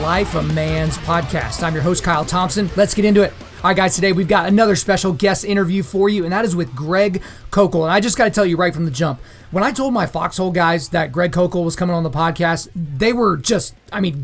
Undaunted.Life, a man's podcast. I'm your host, Kyle Thompson. Let's get into it. All right, guys, today we've got another special guest interview for you, and that is with Greg Koukl. And I just got to tell you right from the jump, when I told my Foxhole guys that Greg Koukl was coming on the podcast, they were just,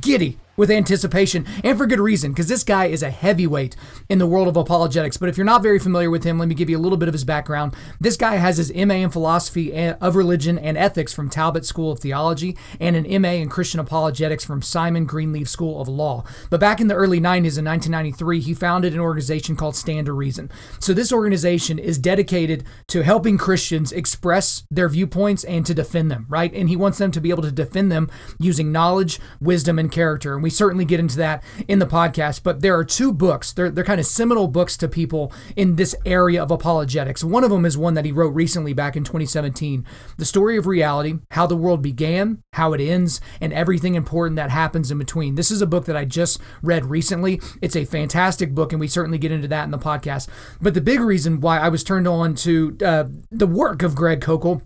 giddy with anticipation, and for good reason, because this guy is a heavyweight in the world of apologetics. But if you're not very familiar with him, let me give you a little bit of his background. This guy has his MA in philosophy of religion and ethics from Talbot School of Theology and an MA in Christian apologetics from Simon Greenleaf School of Law. But back in the early 90s, in 1993, he founded an organization called Stand to Reason. So this organization is dedicated to helping Christians express their viewpoints and to defend them, right? And he wants them to be able to defend them using knowledge, wisdom, and character. And we certainly get into that in the podcast, but there are two books. They're kind of seminal books to people in this area of apologetics. One of them is one that he wrote recently back in 2017, The Story of Reality, How the World Began, How it Ends, and Everything Important That Happens in Between. This is a book that I just read recently. It's a fantastic book, and we certainly get into that in the podcast. But the big reason why I was turned on to the work of Greg Koukl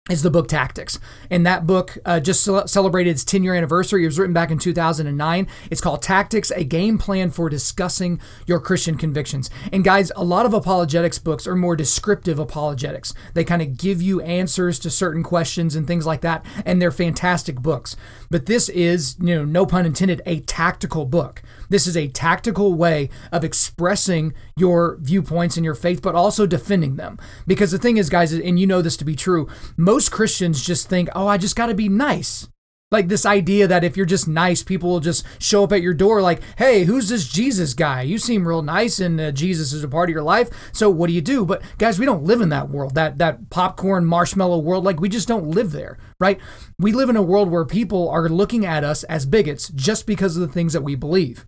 is the book Tactics. And that book just celebrated its 10-year anniversary. It was written back in 2009. It's called Tactics, a game plan for discussing your Christian convictions. And guys, a lot of apologetics books are more descriptive apologetics. They kind of give you answers to certain questions and things like that, and they're fantastic books. But this is, no pun intended, a tactical book. This is a tactical way of expressing your viewpoints and your faith, but also defending them. Because the thing is, guys, and you know this to be true, most Christians just think, I just got to be nice. Like this idea that if you're just nice, people will just show up at your door like, hey, who's this Jesus guy? You seem real nice and Jesus is a part of your life. So what do you do? But guys, we don't live in that world, that popcorn marshmallow world. Like we just don't live there, right? We live in a world where people are looking at us as bigots just because of the things that we believe.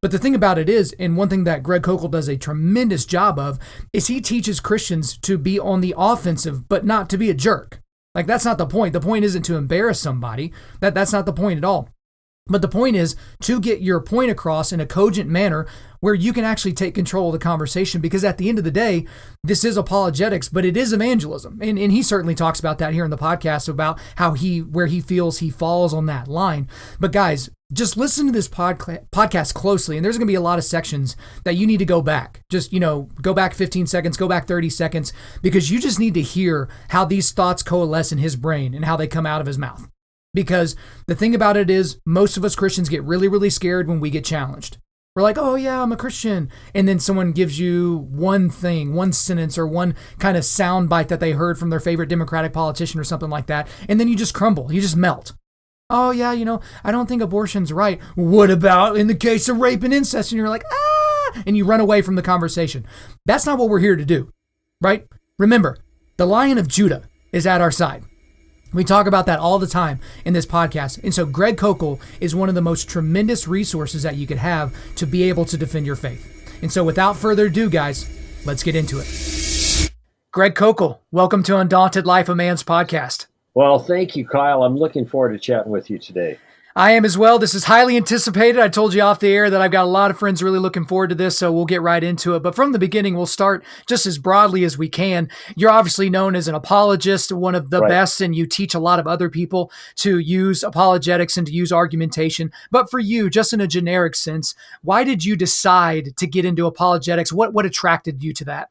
But the thing about it is, and one thing that Greg Koukl does a tremendous job of, is he teaches Christians to be on the offensive, but not to be a jerk. Like that's not the point. The point isn't to embarrass somebody. That's not the point at all. But the point is to get your point across in a cogent manner where you can actually take control of the conversation, because at the end of the day, this is apologetics, but it is evangelism. And he certainly talks about that here in the podcast about how where he feels he falls on that line. But guys, just listen to this podcast closely, and there's going to be a lot of sections that you need to go back. Just, go back 15 seconds, go back 30 seconds, because you just need to hear how these thoughts coalesce in his brain and how they come out of his mouth. Because the thing about it is, most of us Christians get really, really scared when we get challenged. We're like, oh yeah, I'm a Christian. And then someone gives you one thing, one sentence, or one kind of sound bite that they heard from their favorite Democratic politician or something like that. And then you just crumble. You just melt. Oh yeah, I don't think abortion's right. What about in the case of rape and incest? And you're like, and you run away from the conversation. That's not what we're here to do, right? Remember, the Lion of Judah is at our side. We talk about that all the time in this podcast. And so Greg Koukl is one of the most tremendous resources that you could have to be able to defend your faith. And so without further ado, guys, let's get into it. Greg Koukl, welcome to Undaunted.Life, a man's podcast. Well, thank you, Kyle. I'm looking forward to chatting with you today. I am as well. This is highly anticipated. I told you off the air that I've got a lot of friends really looking forward to this, so we'll get right into it. But from the beginning, we'll start just as broadly as we can. You're obviously known as an apologist, one of the best, and you teach a lot of other people to use apologetics and to use argumentation. But for you, just in a generic sense, why did you decide to get into apologetics? What attracted you to that?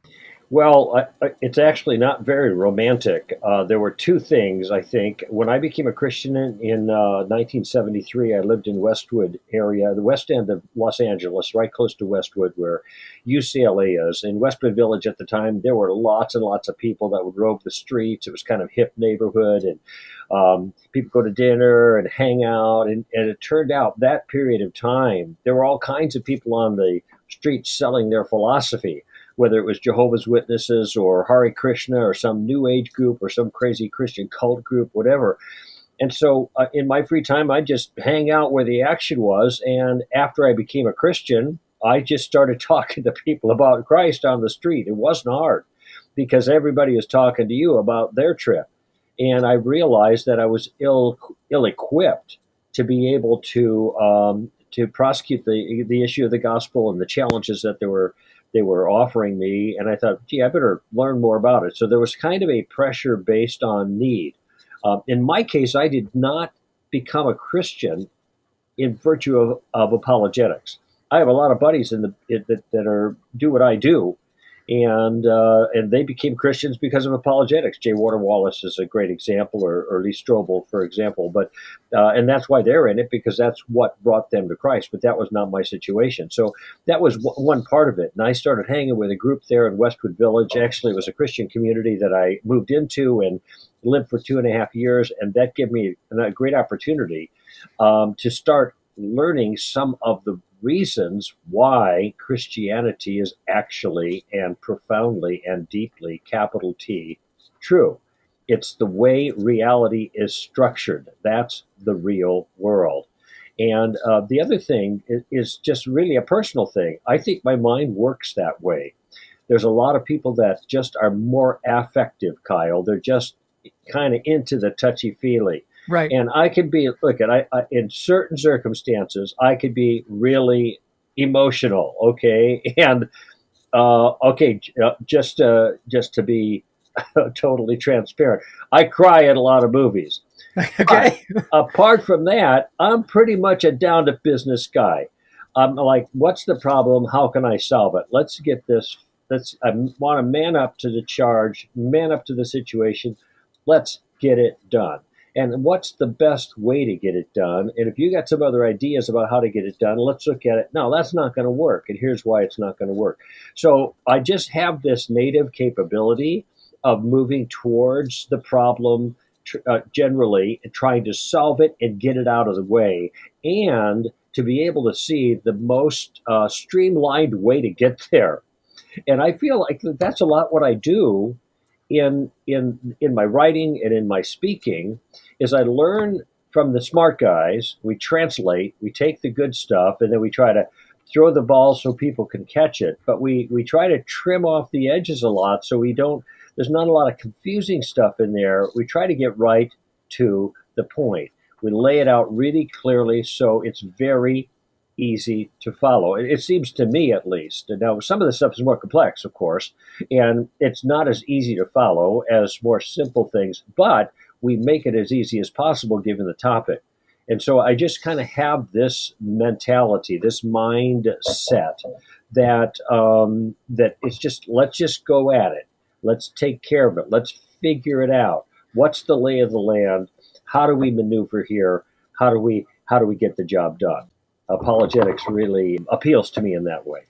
Well, it's actually not very romantic. There were two things, I think. When I became a Christian in 1973, I lived in Westwood area, the west end of Los Angeles, right close to Westwood, where UCLA is. In Westwood Village at the time, there were lots and lots of people that would rove the streets. It was kind of hip neighborhood, and people go to dinner and hang out. And it turned out that period of time, there were all kinds of people on the streets selling their philosophy, whether it was Jehovah's Witnesses or Hare Krishna or some New Age group or some crazy Christian cult group, whatever. And so in my free time, I just hang out where the action was. And after I became a Christian, I just started talking to people about Christ on the street. It wasn't hard because everybody was talking to you about their trip. And I realized that I was ill-equipped to be able to prosecute the issue of the gospel and the challenges that they were offering me. And I thought, I better learn more about it. So there was kind of a pressure based on need. In my case, I did not become a Christian in virtue of apologetics. I have a lot of buddies that are do what I do, and they became Christians because of apologetics. J. Warner Wallace is a great example, or Lee Strobel, for example. But and that's why they're in it, because that's what brought them to Christ. But that was not my situation. So that was one part of it. And I started hanging with a group there in Westwood Village. Actually, it was a Christian community that I moved into and lived for 2.5 years, and that gave me a great opportunity to start learning some of the reasons why Christianity is actually and profoundly and deeply, capital T, true. It's the way reality is structured. That's the real world. And the other thing is just really a personal thing. I think my mind works that way. There's a lot of people that just are more affective, Kyle. They're just kind of into the touchy-feely. Right. And I can be, I in certain circumstances, I could be really emotional, okay? And, just to be totally transparent, I cry at a lot of movies. Okay. But apart from that, I'm pretty much a down-to-business guy. I'm like, what's the problem? How can I solve it? Let's get this. I want to man up to the charge, man up to the situation. Let's get it done. And what's the best way to get it done? And if you got some other ideas about how to get it done, let's look at it. No, that's not going to work. And here's why it's not going to work. So I just have this native capability of moving towards the problem generally and trying to solve it and get it out of the way, and to be able to see the most streamlined way to get there. And I feel like that's a lot what I do in my writing and in my speaking, is I learn from the smart guys. We translate, we take the good stuff, and then we try to throw the ball so people can catch it. But we try to trim off the edges a lot so there's not a lot of confusing stuff in there. We try to get right to the point. We lay it out really clearly so it's very easy to follow. It seems to me, at least. And now, some of the stuff is more complex, of course, and it's not as easy to follow as more simple things, but we make it as easy as possible given the topic. And so I just kind of have this mentality, this mindset that that it's just, let's just go at it. Let's take care of it. Let's figure it out. What's the lay of the land? How do we maneuver here? How do we get the job done? Apologetics really appeals to me in that way.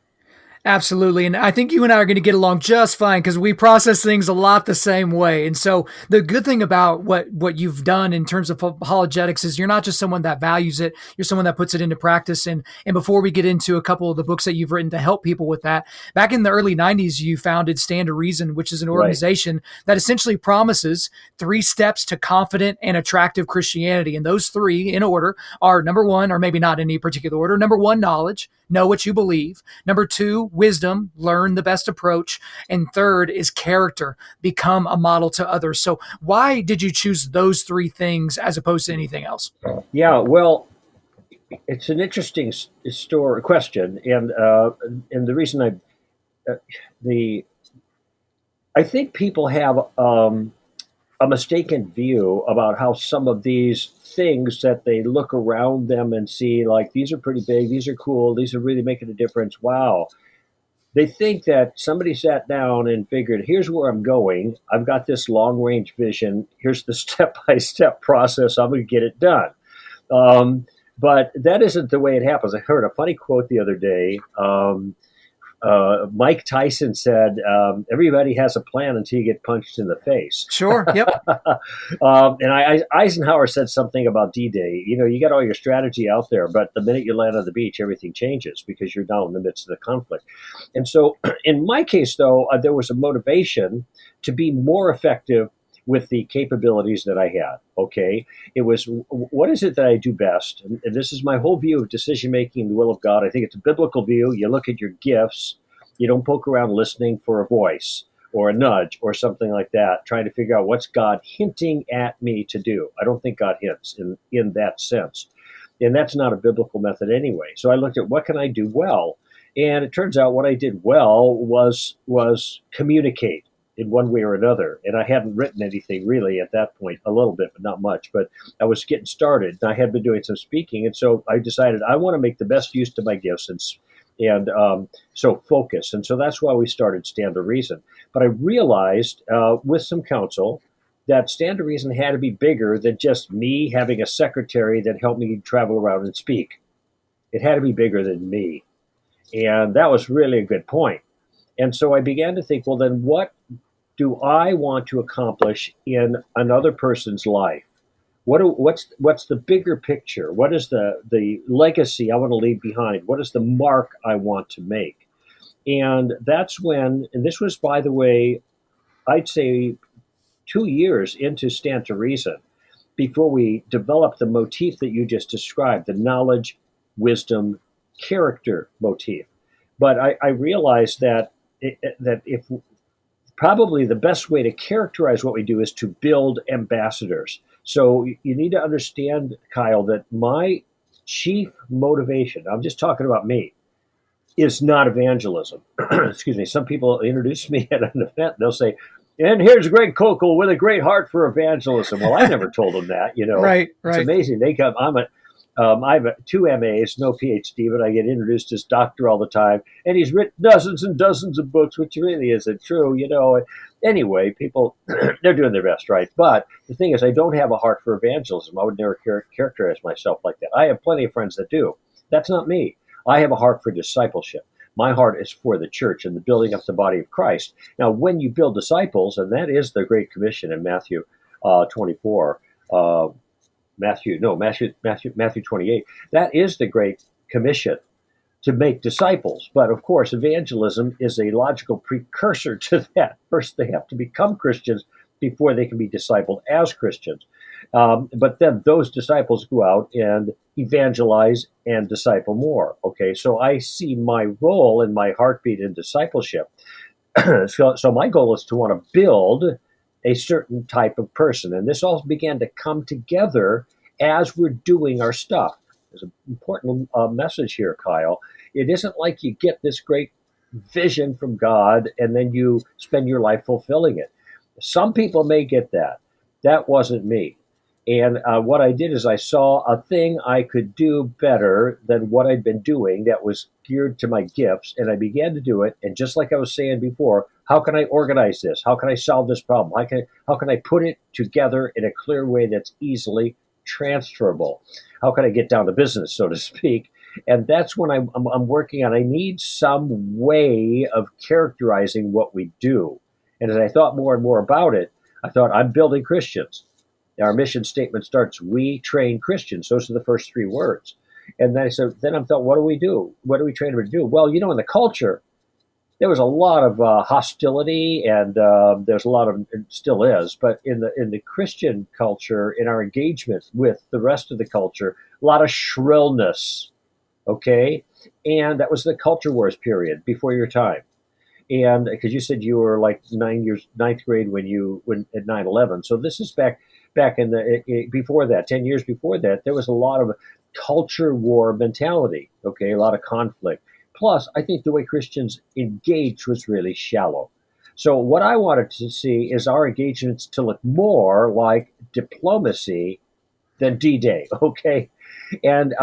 Absolutely. And I think you and I are going to get along just fine because we process things a lot the same way. And so the good thing about what you've done in terms of apologetics is you're not just someone that values it, you're someone that puts it into practice. And before we get into a couple of the books that you've written to help people with that, back in the early 90s, you founded Stand to Reason, which is an organization that essentially promises 3 steps to confident and attractive Christianity. And those 3 in order are: number 1, or maybe not in any particular order, number 1, knowledge, know what you believe; number 2, wisdom, learn the best approach; and 3rd is character, become a model to others. So why did you choose those 3 things as opposed to anything else? Yeah, well, it's an interesting question, and the reason I think people have a mistaken view about how some of these things that they look around them and see, like, these are pretty big, these are cool, these are really making a difference. Wow. They think that somebody sat down and figured, here's where I'm going. I've got this long range vision. Here's the step-by-step process. I'm going to get it done. But that isn't the way it happens. I heard a funny quote the other day. Mike Tyson said, everybody has a plan until you get punched in the face. Sure. Yep. And Eisenhower said something about D-Day. You got all your strategy out there, but the minute you land on the beach, everything changes because you're down in the midst of the conflict. And so in my case, though, there was a motivation to be more effective with the capabilities that I had. Okay. It was, what is it that I do best? And this is my whole view of decision-making, the will of God. I think it's a biblical view. You look at your gifts. You don't poke around listening for a voice or a nudge or something like that, trying to figure out what's God hinting at me to do. I don't think God hints in that sense. And that's not a biblical method anyway. So I looked at, what can I do well? And it turns out what I did well was communicate. in one way or another. And I hadn't written anything really at that point, a little bit, but not much. But I was getting started, and I had been doing some speaking. And so I decided I want to make the best use of my gifts and focus. And so that's why we started Stand to Reason. But I realized with some counsel that Stand to Reason had to be bigger than just me having a secretary that helped me travel around and speak. It had to be bigger than me. And that was really a good point. And so I began to think, well, then what do I want to accomplish in another person's life? What's the bigger picture? What is the legacy I want to leave behind? What is the mark I want to make? And that's when, and this was, by the way, I'd say 2 years into Stand to Reason, before we developed the motif that you just described, the knowledge, wisdom, character motif. But I realized that if probably the best way to characterize what we do is to build ambassadors. So you need to understand, Kyle, that my chief motivation, I'm just talking about me, is not evangelism. Excuse me. Some people introduce me at an event, they'll say, and here's Greg Koukl with a great heart for evagelism. Well, I never told them that, Right. It's amazing. They come, I have 2 MAs, no PhD, but I get introduced as doctor all the time. And he's written dozens and dozens of books, which really isn't true, Anyway, people, they're doing their best, right? But the thing is, I don't have a heart for evangelism. I would never characterize myself like that. I have plenty of friends that do. That's not me. I have a heart for discipleship. My heart is for the church and the building up the body of Christ. Now, when you build disciples, and that is the Great Commission in Matthew 24, Matthew 28, that is the Great Commission, to make disciples. But of course, evangelism is a logical precursor to that. First, they have to become Christians before they can be discipled as Christians. But then those disciples go out and evangelize and disciple more. Okay, so I see my role and my heartbeat in discipleship. So my goal is to want to build a certain type of person. And this all began to come together as we're doing our stuff. There's an important message here, Kyle. It isn't like you get this great vision from God and then you spend your life fulfilling it. Some people may get that. That wasn't me. And what I did is I saw a thing I could do better than what I'd been doing that was geared to my gifts, and I began to do it. And just like I was saying before, how can I organize this? How can I solve this problem? How can I put it together in a clear way that's easily transferable? How can I get down to business, so to speak? And that's when I'm working on, I need some way of characterizing what we do. And as I thought more and more about it, I thought, I'm building Christians. Our mission statement starts, we train Christians. Those are the first 3 words. And then I thought, what do we do? What do we train them to do? Well, in the culture, there was a lot of hostility, and there's a lot of, it still is, but in the Christian culture, in our engagement with the rest of the culture, a lot of shrillness, okay? And that was the culture wars period, before your time. And because you said you were like ninth grade when at 9/11. So this is back in before that, 10 years before that, there was a lot of culture war mentality, okay, a lot of conflict. Plus, I think the way Christians engaged was really shallow. So what I wanted to see is our engagements to look more like diplomacy than D-Day, okay? And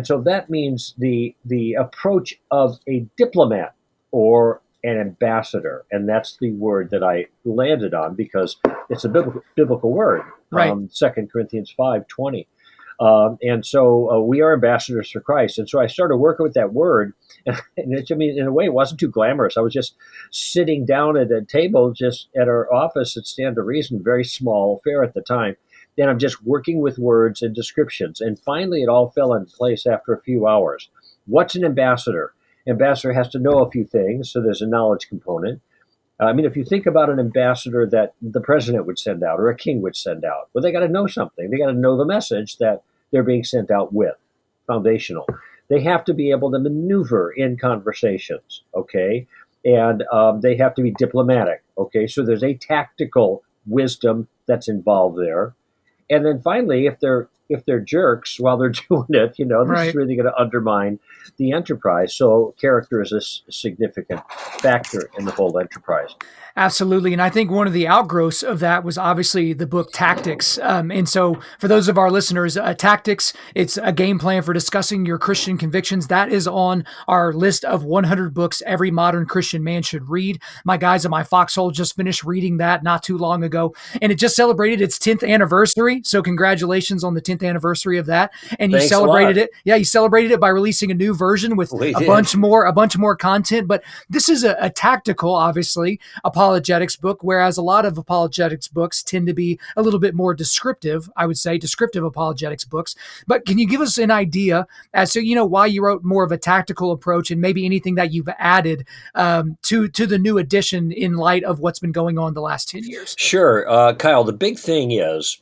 so that means the approach of a diplomat or an ambassador, and that's the word that I landed on because it's a biblical word. Right. 2 Corinthians 5:20. And so we are ambassadors for Christ. And so I started working with that word. And in a way, it wasn't too glamorous. I was just sitting down at a table just at our office at Stand to Reason, very small affair at the time. Then I'm just working with words and descriptions. And finally, it all fell in place after a few hours. What's an ambassador? Ambassador has to know a few things, so there's a knowledge component. If you think about an ambassador that the president would send out or a king would send out, well, they got to know something. They got to know the message that they're being sent out with, foundational. They have to be able to maneuver in conversations, okay? And they have to be diplomatic, okay? So there's a tactical wisdom that's involved there. And then finally, if they're if they're jerks while they're doing it, this is Right. really going to undermine the enterprise. So character is a significant factor in the whole enterprise. Absolutely. And I think one of the outgrowths of that was obviously the book Tactics. And so for those of our listeners, Tactics, it's a game plan for discussing your Christian convictions. That is on our list of 100 books every modern Christian man should read. My guys at my foxhole just finished reading that not too long ago, and it just celebrated its 10th anniversary. So congratulations on the 10th anniversary of that. And you Thanks a celebrated lot. it. Yeah, you celebrated it by releasing a new version with We a did. bunch more content. But this is a tactical, obviously, apologetics book, whereas a lot of apologetics books tend to be a little bit more descriptive, I would say, descriptive apologetics books. But can you give us an idea as to, why you wrote more of a tactical approach and maybe anything that you've added to the new edition in light of what's been going on the last 10 years? Sure. Kyle, the big thing is,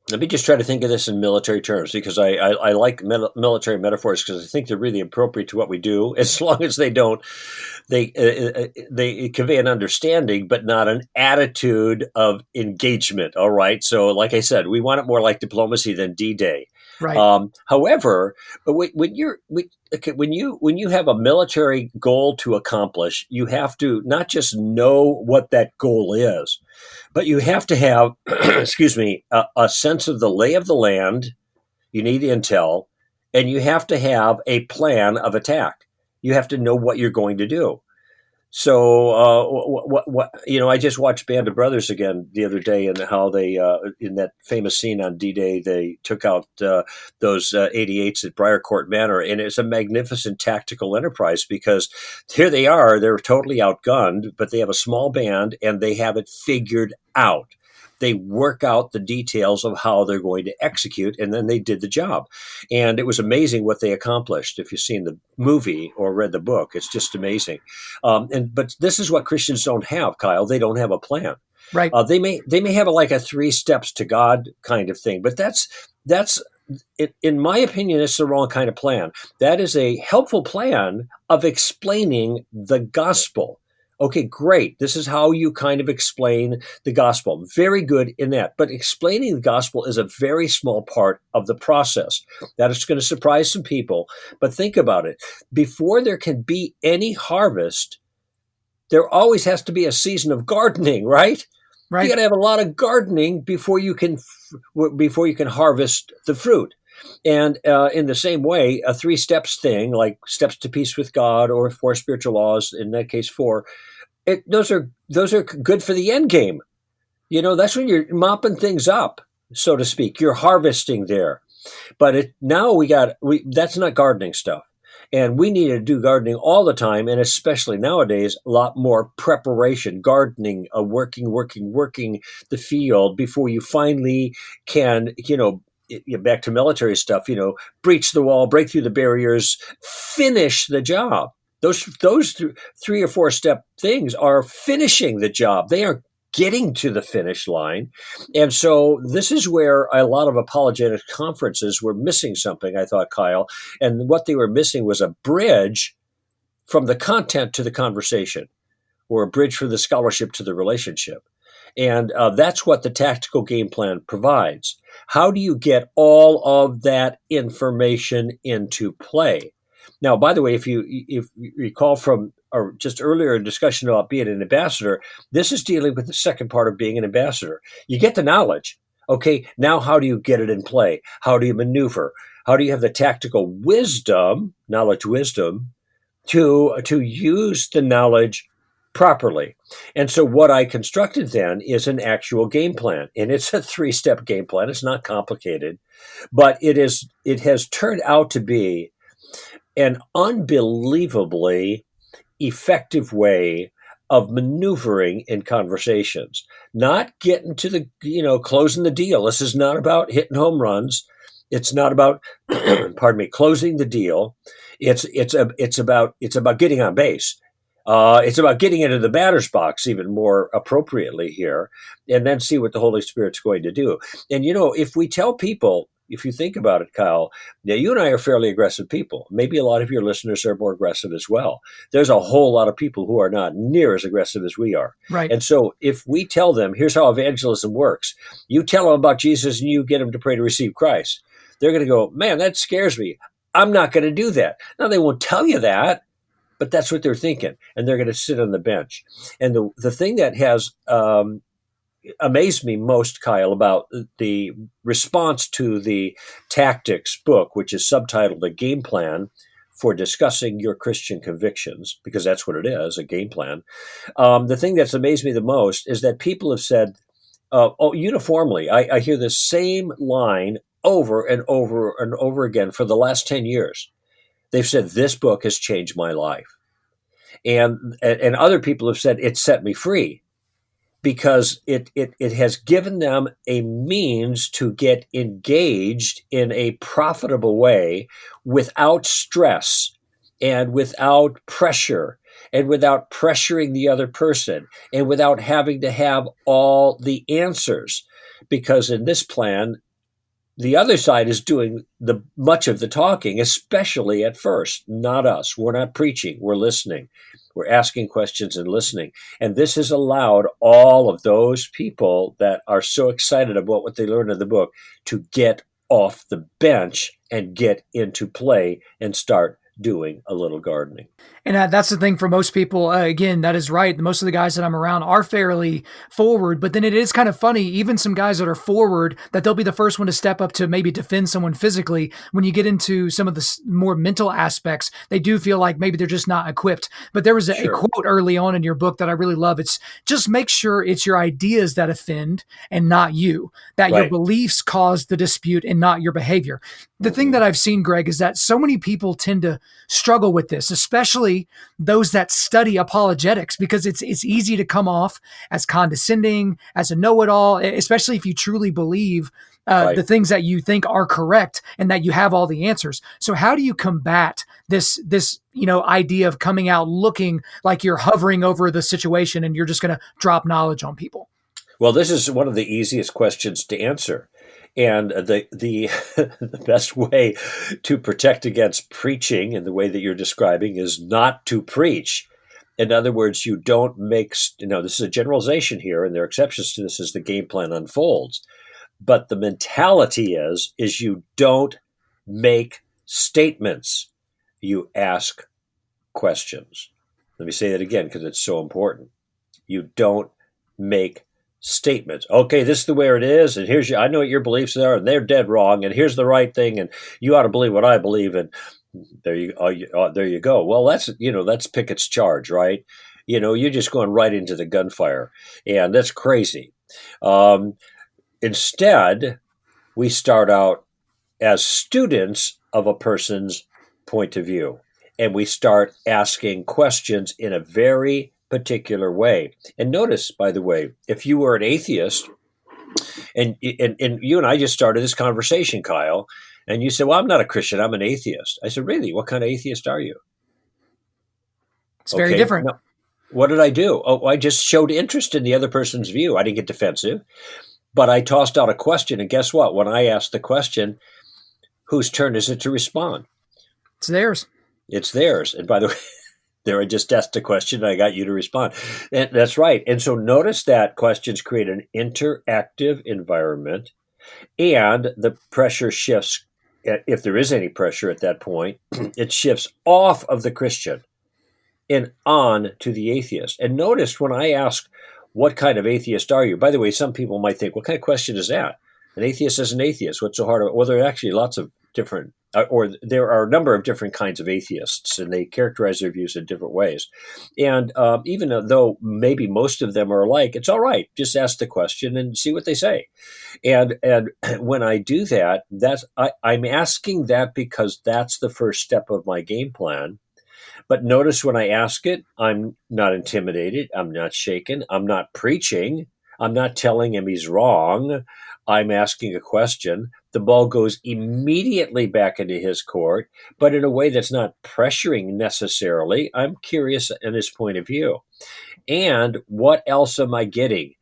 let me just try to think of this in military terms, because I like military metaphors because I think they're really appropriate to what we do, as long as they convey an understanding, but not an attitude of engagement. All right. So, like I said, we want it more like diplomacy than D-Day. Right. However, when you have a military goal to accomplish, you have to not just know what that goal is, but you have to have, excuse me, a sense of the lay of the land. You need intel, and you have to have a plan of attack. You have to know what you're going to do. So, I just watched Band of Brothers again the other day, and how they, in that famous scene on D-Day, they took out those 88s at Briarcourt Manor, and it's a magnificent tactical enterprise, because here they are, they're totally outgunned, but they have a small band, and they have it figured out. They work out the details of how they're going to execute, and then they did the job. And it was amazing what they accomplished. If you've seen the movie or read the book, it's just amazing. But this is what Christians don't have, Kyle. They don't have a plan. Right. They may have like a 3 steps to God kind of thing, but that's in my opinion, it's the wrong kind of plan. That is a helpful plan of explaining the gospel. Okay, great. This is how you kind of explain the gospel. Very good in that. But explaining the gospel is a very small part of the process. That is going to surprise some people. But think about it. Before there can be any harvest, there always has to be a season of gardening, right? Right. You got to have a lot of gardening before you can harvest the fruit. And in the same way, a 3 steps thing, like steps to peace with God, or 4 spiritual laws, in that case 4, those are good for the end game. That's when you're mopping things up, so to speak. You're harvesting there. But that's not gardening stuff. And we need to do gardening all the time, and especially nowadays, a lot more preparation, gardening, working the field before you finally can, back to military stuff, breach the wall, break through the barriers, finish the job. Those 3 or 4 step things are finishing the job. They are getting to the finish line. And so this is where a lot of apologetic conferences were missing something, I thought, Kyle. And what they were missing was a bridge from the content to the conversation, or a bridge from the scholarship to the relationship. And that's what the tactical game plan provides. How do you get all of that information into play? Now, by the way, if you recall from or just earlier discussion about being an ambassador, this is dealing with the second part of being an ambassador. You get the knowledge. Okay, now how do you get it in play? How do you maneuver? How do you have the tactical wisdom, knowledge wisdom, to use the knowledge properly? And so what I constructed then is an actual game plan. And it's a 3-step game plan. It's not complicated, but it has turned out to be an unbelievably effective way of maneuvering in conversations, not getting to the, closing the deal. This is not about hitting home runs. It's not about, closing the deal. It's about getting on base. It's about getting into the batter's box even more appropriately here, and then see what the Holy Spirit's going to do. And, if we tell people, if you think about it, Kyle, now you and I are fairly aggressive people. Maybe a lot of your listeners are more aggressive as well. There's a whole lot of people who are not near as aggressive as we are. Right. And so if we tell them, here's how evangelism works, you tell them about Jesus and you get them to pray to receive Christ, they're going to go, man, that scares me. I'm not going to do that. Now, they won't tell you that, but that's what they're thinking. And they're going to sit on the bench. And the thing that has amazed me most, Kyle, about the response to the Tactics book, which is subtitled A Game Plan for Discussing Your Christian Convictions, because that's what it is, a game plan. The thing that's amazed me the most is that people have said, uniformly, I hear the same line over and over and over again for the last 10 years. They've said, this book has changed my life. And other people have said, it set me free, because it has given them a means to get engaged in a profitable way without stress and without pressure and without pressuring the other person and without having to have all the answers. Because in this plan, the other side is doing much of the talking, especially at first, not us. We're not preaching, we're listening. We're asking questions and listening. And this has allowed all of those people that are so excited about what they learned in the book to get off the bench and get into play and start doing a little gardening. And that's the thing for most people. Again, that is right. Most of the guys that I'm around are fairly forward, but then it is kind of funny. Even some guys that are forward, that they'll be the first one to step up to maybe defend someone physically. When you get into some of the more mental aspects, they do feel like maybe they're just not equipped. But there was a quote early on in your book that I really love. It's just make sure it's your ideas that offend and not you, that your beliefs cause the dispute and not your behavior. The thing that I've seen, Greg, is that so many people tend to struggle with this, especially those that study apologetics, because it's easy to come off as condescending, as a know-it-all, especially if you truly believe the things that you think are correct and that you have all the answers. So how do you combat this idea of coming out looking like you're hovering over the situation and you're just going to drop knowledge on people? Well, this is one of the easiest questions to answer. And the the best way to protect against preaching in the way that you're describing is not to preach. In other words, you don't make, this is a generalization here, and there are exceptions to this as the game plan unfolds. But the mentality is you don't make statements. You ask questions. Let me say that again because it's so important. You don't make statements. Okay, this is the way it is, and I know what your beliefs are, and they're dead wrong, and here's the right thing, and you ought to believe what I believe, and there you go. Well, that's Pickett's charge, right? You're just going right into the gunfire, and that's crazy. Instead, we start out as students of a person's point of view, and we start asking questions in a very particular way. And notice, by the way, if you were an atheist, and you and I just started this conversation, Kyle, and you said, well, I'm not a Christian, I'm an atheist. I said, really? What kind of atheist are you? It's very different. Now, what did I do? Oh, I just showed interest in the other person's view. I didn't get defensive, but I tossed out a question. And guess what? When I asked the question, whose turn is it to respond? It's theirs. It's theirs. And by the way, there, I just asked a question and I got you to respond. And that's right. And so notice that questions create an interactive environment, and the pressure shifts, if there is any pressure at that point, it shifts off of the Christian and on to the atheist. And notice when I ask, what kind of atheist are you? By the way, some people might think, what kind of question is that? An atheist is an atheist. What's so hard about it? Well, there are actually lots of different, or there are a number of different kinds of atheists, and they characterize their views in different ways. And even though maybe most of them are alike, it's all right. Just ask the question and see what they say. And when I do that, I'm asking that because that's the first step of my game plan. But notice when I ask it, I'm not intimidated. I'm not shaken. I'm not preaching. I'm not telling him he's wrong. I'm asking a question. The ball goes immediately back into his court, but in a way that's not pressuring necessarily. I'm curious in his point of view. And what else am I getting?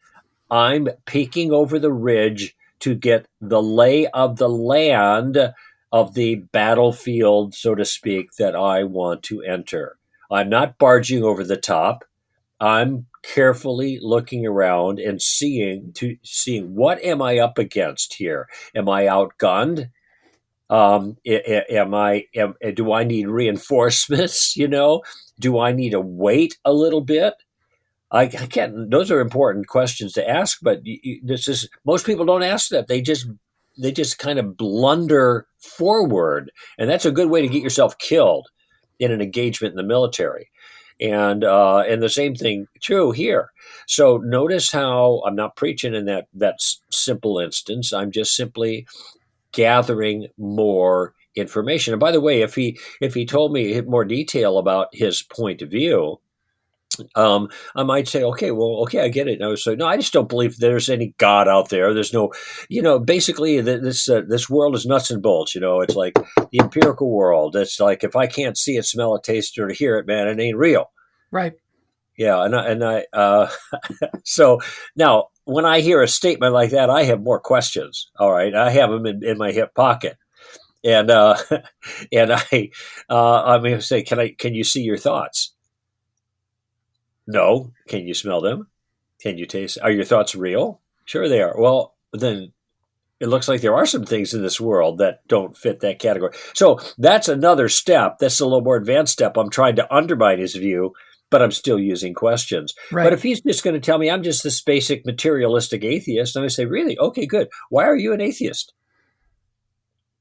I'm peeking over the ridge to get the lay of the land of the battlefield, so to speak, that I want to enter. I'm not barging over the top. I'm carefully looking around and seeing what am I up against here? Am I outgunned? Do I need reinforcements? Do I need to wait a little bit? I can't. Those are important questions to ask, but most people don't ask that. They just kind of blunder forward, and that's a good way to get yourself killed in an engagement in the military. And the same thing true here. So notice how I'm not preaching in that simple instance. I'm just simply gathering more information. And by the way, if he told me more detail about his point of view, I might say, okay, I get it. And I was like, no, I just don't believe there's any God out there. There's no, basically this world is nuts and bolts. It's like the empirical world. It's like if I can't see it, smell it, taste it, or hear it, man, it ain't real. Right. Yeah, and I so now when I hear a statement like that, I have more questions. All right, I have them in my hip pocket, and and I'm going to say, can you see your thoughts? No. Can you smell them? Can you taste? Are your thoughts real? Sure, they are. Well, then it looks like there are some things in this world that don't fit that category. So that's another step. That's a little more advanced step. I'm trying to undermine his view, but I'm still using questions. Right. But if he's just going to tell me I'm just this basic materialistic atheist, I'm going to say, really? Okay, good. Why are you an atheist?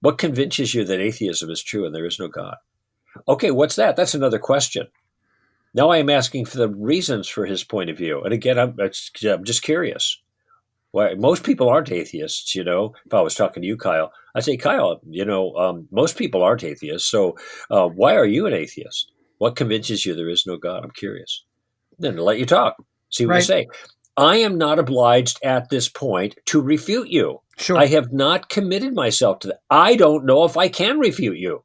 What convinces you that atheism is true and there is no God? Okay, what's that? That's another question. Now I am asking for the reasons for his point of view. And again, I'm just curious. Why most people aren't atheists, If I was talking to you, Kyle, I'd say, Kyle, most people aren't atheists. So why are you an atheist? What convinces you there is no God? I'm curious. Then to let you talk. See what you say. I am not obliged at this point to refute you. Sure. I have not committed myself to that. I don't know if I can refute you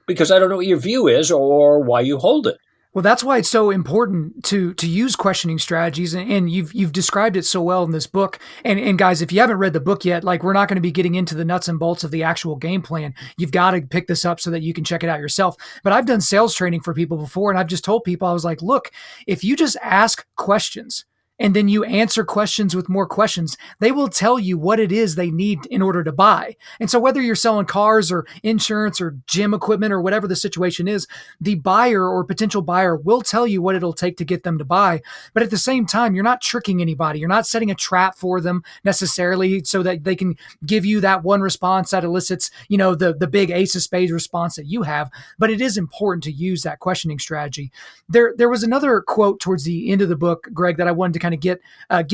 because I don't know what your view is or why you hold it. Well, that's why it's so important to use questioning strategies, and you've described it so well in this book. And guys, if you haven't read the book yet, like we're not going to be getting into the nuts and bolts of the actual game plan. You've got to pick this up so that you can check it out yourself. But I've done sales training for people before, and I've just told people, I was like, look, if you just ask questions and then you answer questions with more questions, they will tell you what it is they need in order to buy. And so whether you're selling cars or insurance or gym equipment or whatever the situation is, the buyer or potential buyer will tell you what it'll take to get them to buy. But at the same time, you're not tricking anybody. You're not setting a trap for them necessarily so that they can give you that one response that elicits, the big ace of spades response that you have. But it is important to use that questioning strategy. There was another quote towards the end of the book, Greg, that I wanted to kind of get a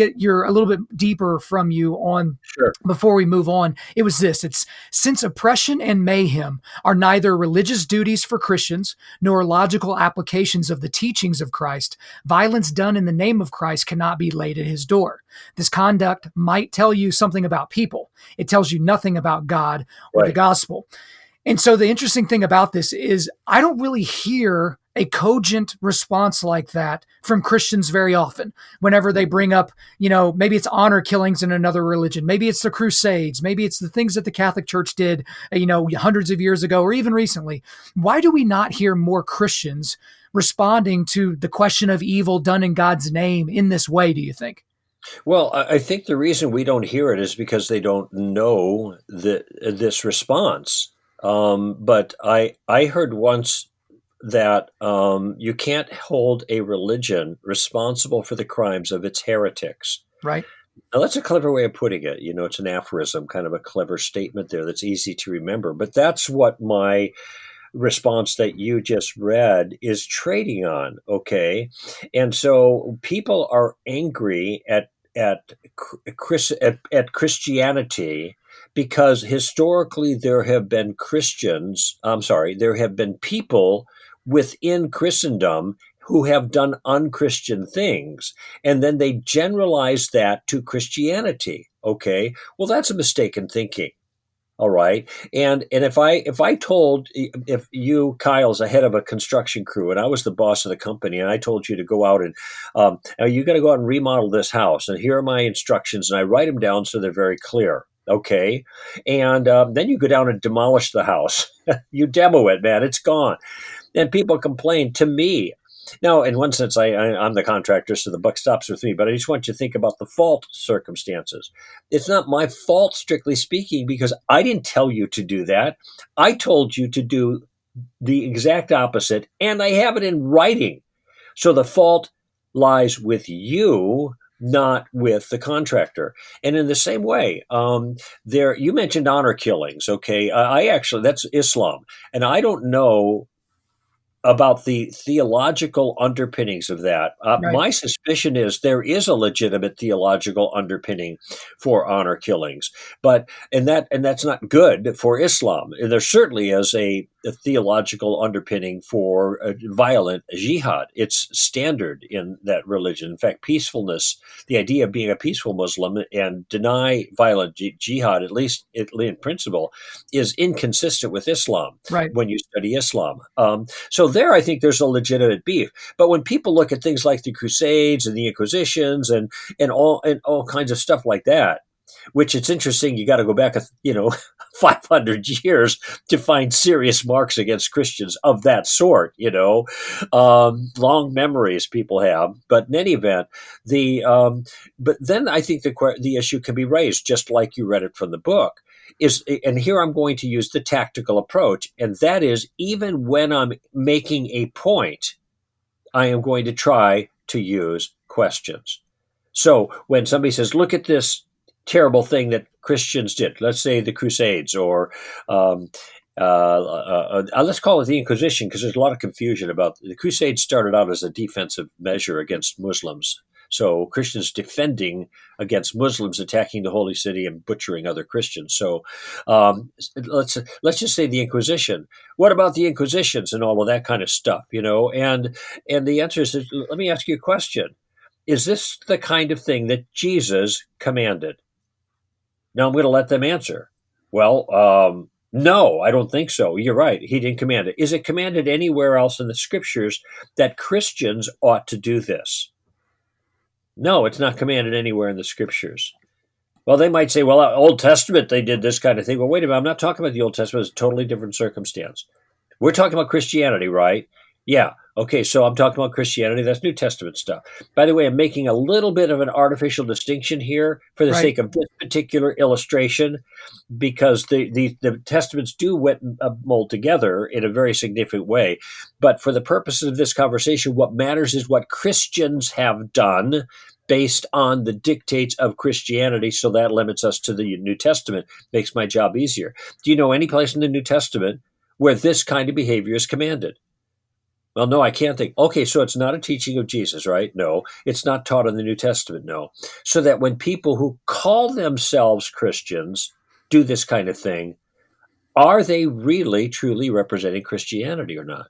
little bit deeper from you on. Sure. Before we move on. It was this: it's since oppression and mayhem are neither religious duties for Christians nor logical applications of the teachings of Christ, violence done in the name of Christ cannot be laid at his door. This conduct might tell you something about people. It tells you nothing about God or the gospel. And so the interesting thing about this is I don't really hear a cogent response like that from Christians very often. Whenever they bring up, maybe it's honor killings in another religion, maybe it's the Crusades, maybe it's the things that the Catholic Church did, hundreds of years ago or even recently. Why do we not hear more Christians responding to the question of evil done in God's name in this way, do you think? Well, I think the reason we don't hear it is because they don't know this response. But I heard once that you can't hold a religion responsible for the crimes of its heretics. Right. Now, that's a clever way of putting it. It's an aphorism, kind of a clever statement there that's easy to remember. But that's what my response that you just read is trading on, okay? And so people are angry at Christianity because historically there have been people within Christendom who have done unchristian things, and then they generalize that to Christianity. Okay, well, that's a mistaken thinking. All right, and if you, Kyle's the head of a construction crew, and I was the boss of the company, and I told you to go out and you got to go out and remodel this house, and here are my instructions, and I write them down so they're very clear. Okay. And then you go down and demolish the house. You demo it, man. It's gone. And people complain to me. Now, in one sense, I'm the contractor, so the buck stops with me, but I just want you to think about the fault circumstances. It's not my fault, strictly speaking, because I didn't tell you to do that. I told you to do the exact opposite, and I have it in writing. So the fault lies with you, not with the contractor. And in the same way, there you mentioned honor killings. Okay, I actually that's Islam, and I don't know about the theological underpinnings of that. Right. My suspicion is there is a legitimate theological underpinning for honor killings, but and that's not good for Islam. And there certainly is a theological underpinning for violent jihad. It's standard in that religion. In fact, peacefulness, the idea of being a peaceful Muslim and deny violent jihad, at least in principle, is inconsistent with Islam Right. when you study Islam. So there, I think there's a legitimate beef. But when people look at things like the Crusades and the Inquisitions and all kinds of stuff like that, which it's interesting, you got to go back, 500 years to find serious marks against Christians of that sort. Long memories people have. But in any event, but then I think the issue can be raised, just like you read it from the book. And here I'm going to use the tactical approach, and that is even when I'm making a point, I am going to try to use questions. So when somebody says, look at this terrible thing that Christians did, let's say the Crusades, or let's call it the Inquisition, because there's a lot of confusion about the Crusades. Started out as a defensive measure against Muslims. So Christians defending against Muslims attacking the holy city and butchering other Christians. So let's just say the Inquisition. What about the Inquisitions and all of that kind of stuff? And the answer is, let me ask you a question. Is this the kind of thing that Jesus commanded? Now I'm going to let them answer. Well, no, I don't think so. You're right. He didn't command it. Is it commanded anywhere else in the scriptures that Christians ought to do this? No, it's not commanded anywhere in the scriptures. Well, they might say, well, Old Testament, they did this kind of thing. Well, wait a minute. I'm not talking about the Old Testament. It's a totally different circumstance. We're talking about Christianity, right? Yeah. Okay, so I'm talking about Christianity. That's New Testament stuff. By the way, I'm making a little bit of an artificial distinction here for the sake of this particular illustration, because the Testaments do mold together in a very significant way. But for the purposes of this conversation, what matters is what Christians have done based on the dictates of Christianity. So that limits us to the New Testament, makes my job easier. Do you know any place in the New Testament where this kind of behavior is commanded? Well, no, I can't think. Okay, so it's not a teaching of Jesus, right? No. It's not taught in the New Testament, no. So that when people who call themselves Christians do this kind of thing, are they really, truly representing Christianity or not?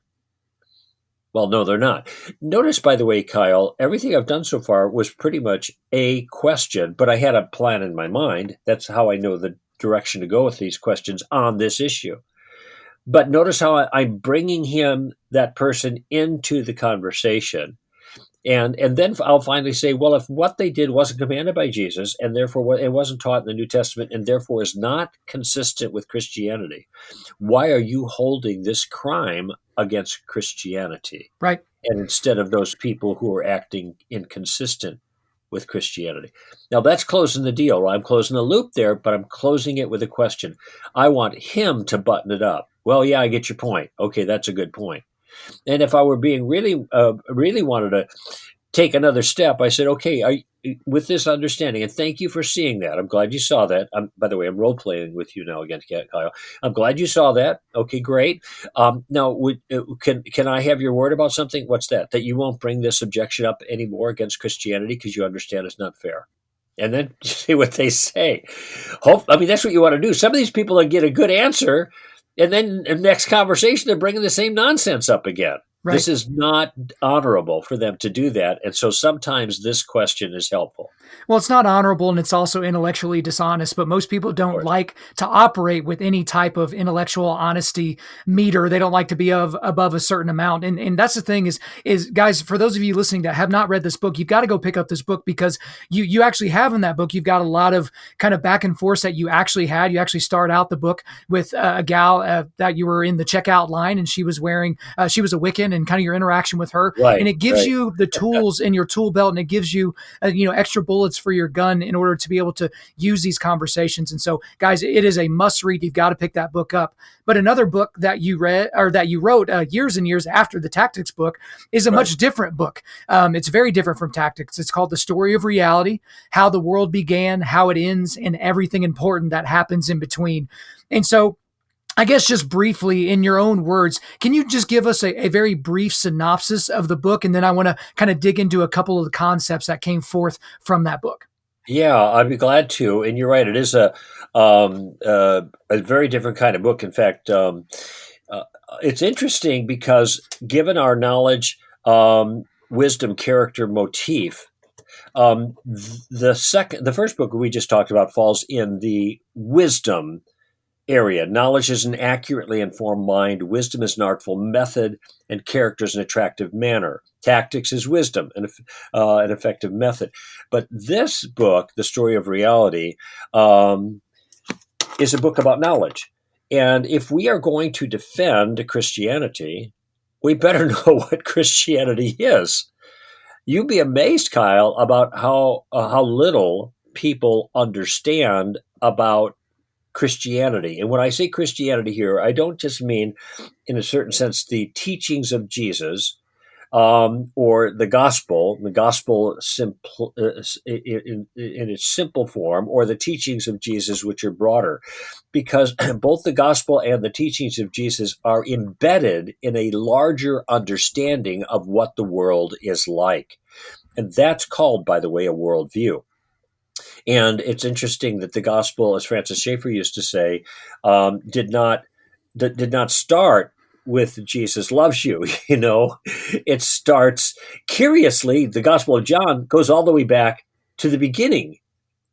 Well, no, they're not. Notice, by the way, Kyle, everything I've done so far was pretty much a question, but I had a plan in my mind. That's how I know the direction to go with these questions on this issue. But notice how I'm bringing that person into the conversation. And then I'll finally say, well, if what they did wasn't commanded by Jesus, and therefore it wasn't taught in the New Testament, and therefore is not consistent with Christianity, why are you holding this crime against Christianity? Right. And instead of those people who are acting inconsistent with Christianity. Now that's closing the deal. I'm closing the loop there, but I'm closing it with a question. I want him to button it up. Well, yeah, I get your point. Okay, that's a good point. And if I were being really wanted to take another step, I said, okay, with this understanding, and thank you for seeing that. I'm glad you saw that. By the way, I'm role playing with you now again, Kyle. I'm glad you saw that. Okay, great. Now, can I have your word about something? What's that? That you won't bring this objection up anymore against Christianity because you understand it's not fair. And then see what they say. That's what you want to do. Some of these people will get a good answer, and then in the next conversation, they're bringing the same nonsense up again. Right. This is not honorable for them to do that. And so sometimes this question is helpful. Well, it's not honorable and it's also intellectually dishonest, but most people Of don't course. like to operate with any type of intellectual honesty meter. They don't like to be above a certain amount. And that's the thing is guys, for those of you listening that have not read this book, you've got to go pick up this book because you actually have in that book, you've got a lot of kind of back and forth that you actually had. You actually start out the book with a gal that you were in the checkout line and she was wearing, she was a Wiccan and kind of your interaction with her. And Right, it gives right. you the tools in your tool belt and it gives you extra bullets for your gun in order to be able to use these conversations. And so, guys, it is a must read. You've got to pick that book up. But another book that you read or that you wrote years and years after the Tactics book is a Right. much different book. It's very different from Tactics. It's called The Story of Reality: How the World Began, How it Ends, and Everything Important that Happens in Between. And so, I guess just briefly, in your own words, can you just give us a very brief synopsis of the book? And then I want to kind of dig into a couple of the concepts that came forth from that book. Yeah, I'd be glad to. And you're right; it is a very different kind of book. In fact, uh, it's interesting because given our knowledge, wisdom, character, motif, the first book we just talked about falls in the wisdom area. Knowledge is an accurately informed mind. Wisdom is an artful method, and character is an attractive manner. Tactics is wisdom, an effective method. But this book, The Story of Reality, is a book about knowledge. And if we are going to defend Christianity, we better know what Christianity is. You'd be amazed, Kyle, about how little people understand about Christianity. And when I say Christianity here, I don't just mean, in a certain sense, the teachings of Jesus or the gospel in its simple form, or the teachings of Jesus, which are broader, because both the gospel and the teachings of Jesus are embedded in a larger understanding of what the world is like. And that's called, by the way, a worldview. And it's interesting that the gospel, as Francis Schaeffer used to say, did not start with Jesus loves you. It starts curiously. The Gospel of John goes all the way back to the beginning.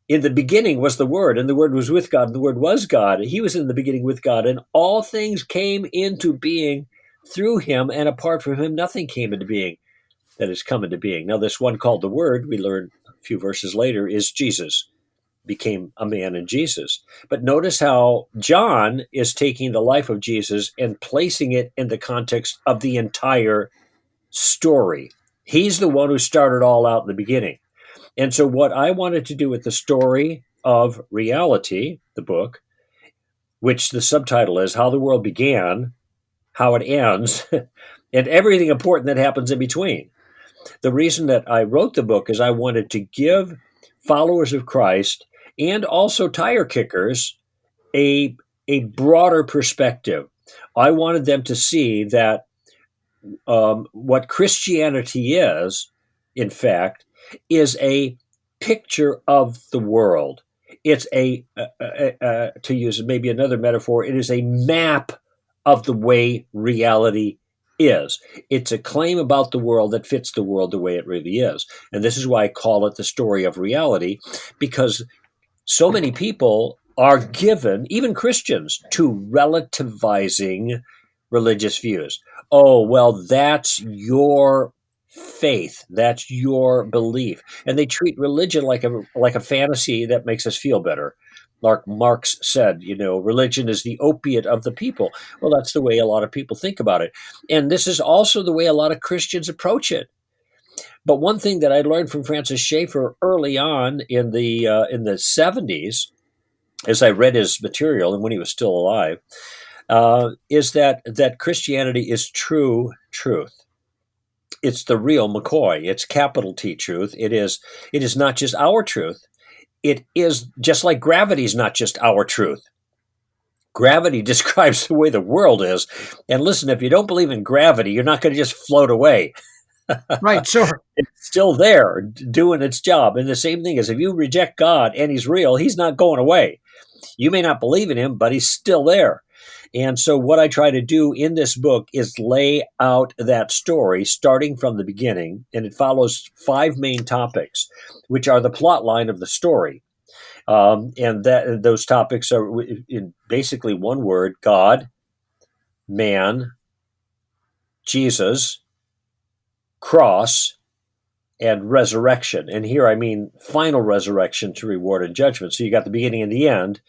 In the beginning was the Word, and the Word was with God, and the Word was God. He was in the beginning with God, and all things came into being through him, and apart from him, nothing came into being that has come into being. Now, this one called the Word, we learn a few verses later, is Jesus, became a man in Jesus. But notice how John is taking the life of Jesus and placing it in the context of the entire story. He's the one who started all out in the beginning. And so what I wanted to do with the Story of Reality, the book, which the subtitle is How the World Began, How it Ends, and everything important that happens in between. The reason that I wrote the book is I wanted to give followers of Christ and also tire kickers a broader perspective. I wanted them to see that what Christianity is, in fact, is a picture of the world. It's to use maybe another metaphor, it is a map of the way reality is. It's a claim about the world that fits the world the way it really is. And this is why I call it the story of reality, because so many people are given, even Christians, to relativizing religious views. Oh, well, that's your faith. That's your belief. And they treat religion like a fantasy that makes us feel better. Like Marx said, religion is the opiate of the people. Well, that's the way a lot of people think about it. And this is also the way a lot of Christians approach it. But one thing that I learned from Francis Schaeffer early on in the 70s, as I read his material and when he was still alive, is that Christianity is true truth. It's the real McCoy. It's capital T truth. It is not just our truth. It is just like gravity is not just our truth. Gravity describes the way the world is. And listen, if you don't believe in gravity, you're not going to just float away. Right, sure. It's still there doing its job. And the same thing is if you reject God and he's real, he's not going away. You may not believe in him, but he's still there. And so what I try to do in this book is lay out that story starting from the beginning, and it follows 5 main topics, which are the plot line of the story. And those topics are in basically one word: God, man, Jesus, cross, and resurrection. And here I mean final resurrection to reward and judgment. So you got the beginning and the end,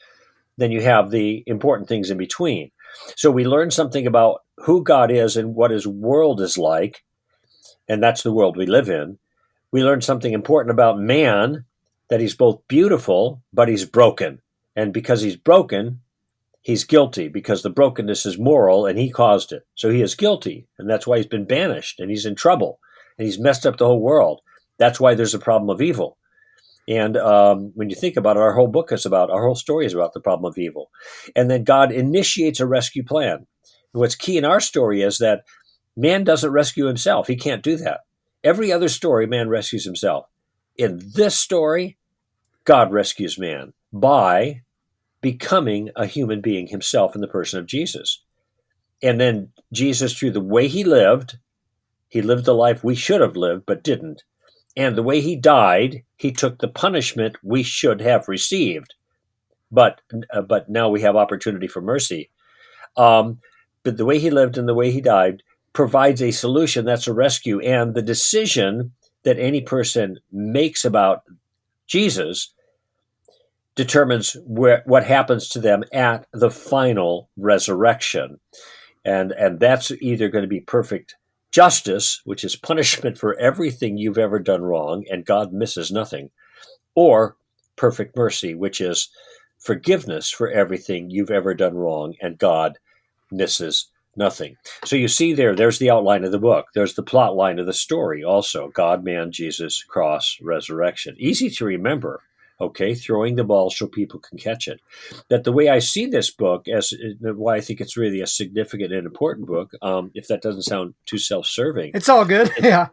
then you have the important things in between. So we learn something about who God is and what his world is like, and that's the world we live in. We learn something important about man, that he's both beautiful, but he's broken. And because he's broken, he's guilty, because the brokenness is moral and he caused it. So he is guilty, and that's why he's been banished, and he's in trouble, and he's messed up the whole world. That's why there's a problem of evil. And when you think about it, our whole story is about the problem of evil. And then God initiates a rescue plan. And what's key in our story is that man doesn't rescue himself. He can't do that. Every other story, man rescues himself. In this story, God rescues man by becoming a human being himself in the person of Jesus. And then Jesus, through the way he lived the life we should have lived but didn't. And the way he died, he took the punishment we should have received. But now we have opportunity for mercy. But the way he lived and the way he died provides a solution. That's a rescue. And the decision that any person makes about Jesus determines what happens to them at the final resurrection. And that's either going to be perfect justice, which is punishment for everything you've ever done wrong, and God misses nothing, or perfect mercy, which is forgiveness for everything you've ever done wrong, and God misses nothing. So you see there's the outline of the book. There's the plot line of the story also: God, man, Jesus, cross, resurrection. Easy to remember. Okay, throwing the ball so people can catch it. That the way I see this book, as why I think it's really a significant and important book, if that doesn't sound too self-serving. It's all good, yeah.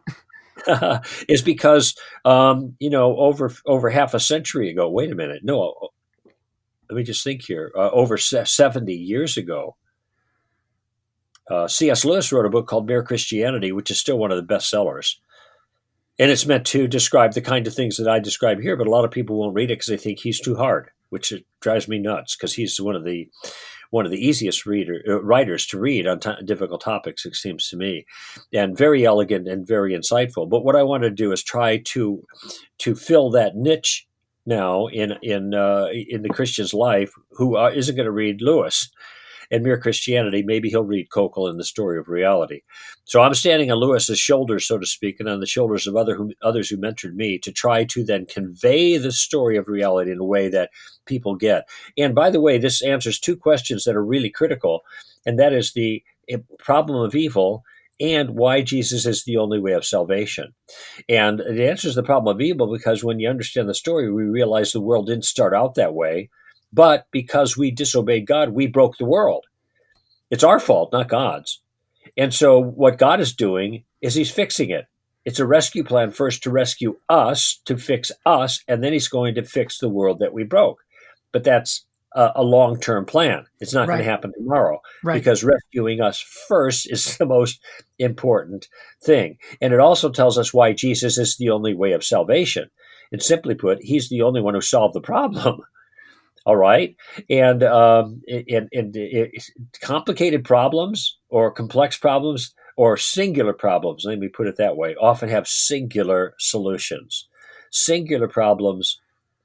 Is because, over half a century ago, wait a minute, no, let me just think here, over 70 years ago, C.S. Lewis wrote a book called Mere Christianity, which is still one of the best sellers. And it's meant to describe the kind of things that I describe here, but a lot of people won't read it because they think he's too hard, which it drives me nuts, because he's one of the easiest writers to read on difficult topics, it seems to me, and very elegant and very insightful. But what I want to do is try to fill that niche now in the Christian's life who isn't going to read Lewis and Mere Christianity. Maybe he'll read Koukl and The Story of Reality. So I'm standing on Lewis's shoulders, so to speak, and on the shoulders of others who mentored me, to try to then convey the story of reality in a way that people get. And by the way, this answers 2 questions that are really critical, and that is the problem of evil and why Jesus is the only way of salvation. And it answers the problem of evil because when you understand the story, we realize the world didn't start out that way. But because we disobeyed God, we broke the world. It's our fault, not God's. And so what God is doing is he's fixing it. It's a rescue plan first to rescue us, to fix us, and then he's going to fix the world that we broke. But that's a long-term plan. It's not going to happen tomorrow, because rescuing us first is the most important thing. And it also tells us why Jesus is the only way of salvation. And simply put, he's the only one who solved the problem. All right. And complicated problems or complex problems or singular problems, let me put it that way, often have singular solutions. Singular problems,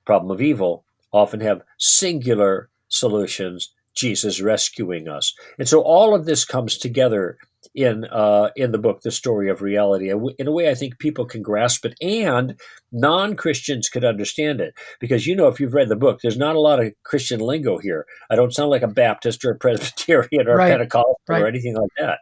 problem of evil, often have singular solutions, Jesus rescuing us. And so all of this comes together in the book, The Story of Reality, in a way I think people can grasp it, and non-Christians could understand it. Because, if you've read the book, there's not a lot of Christian lingo here. I don't sound like a Baptist or a Presbyterian or a Pentecostal or anything like that.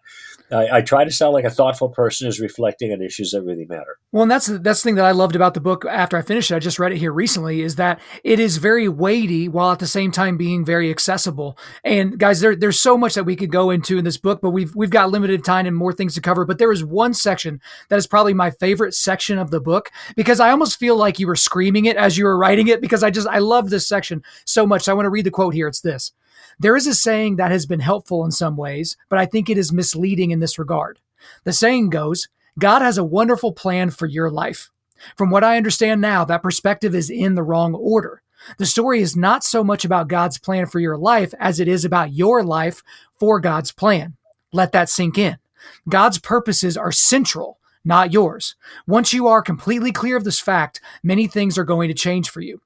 I try to sound like a thoughtful person who's reflecting on issues that really matter. Well, and that's the thing that I loved about the book after I finished it. I just read it here recently, is that it is very weighty while at the same time being very accessible. And guys, there's so much that we could go into in this book, but we've got limited time and more things to cover. But there is one section that is probably my favorite section of the book, because I almost feel like you were screaming it as you were writing it, because I love this section so much. So I want to read the quote here. It's this: There is a saying that has been helpful in some ways, but I think it is misleading in this regard. The saying goes, God has a wonderful plan for your life. From what I understand now, that perspective is in the wrong order. The story is not so much about God's plan for your life as it is about your life for God's plan. Let that sink in. God's purposes are central, not yours. Once you are completely clear of this fact, many things are going to change for you.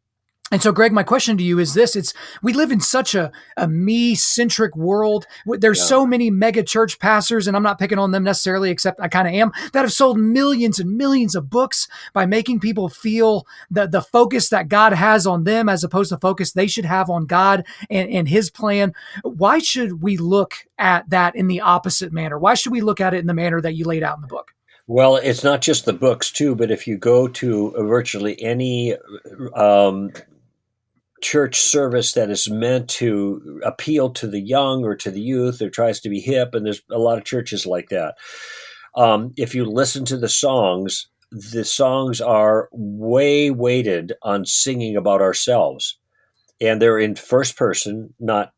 And so, Greg, my question to you is this. We live in such a me-centric world. There's so many mega church pastors, and I'm not picking on them necessarily, except I kind of am, that have sold millions and millions of books by making people feel the focus that God has on them as opposed to focus they should have on God and his plan. Why should we look at that in the opposite manner? Why should we look at it in the manner that you laid out in the book? Well, it's not just the books, too, but if you go to virtually any church service that is meant to appeal to the young or to the youth or tries to be hip, and there's a lot of churches like that. If you listen to the songs are way weighted on singing about ourselves. And they're in first person, not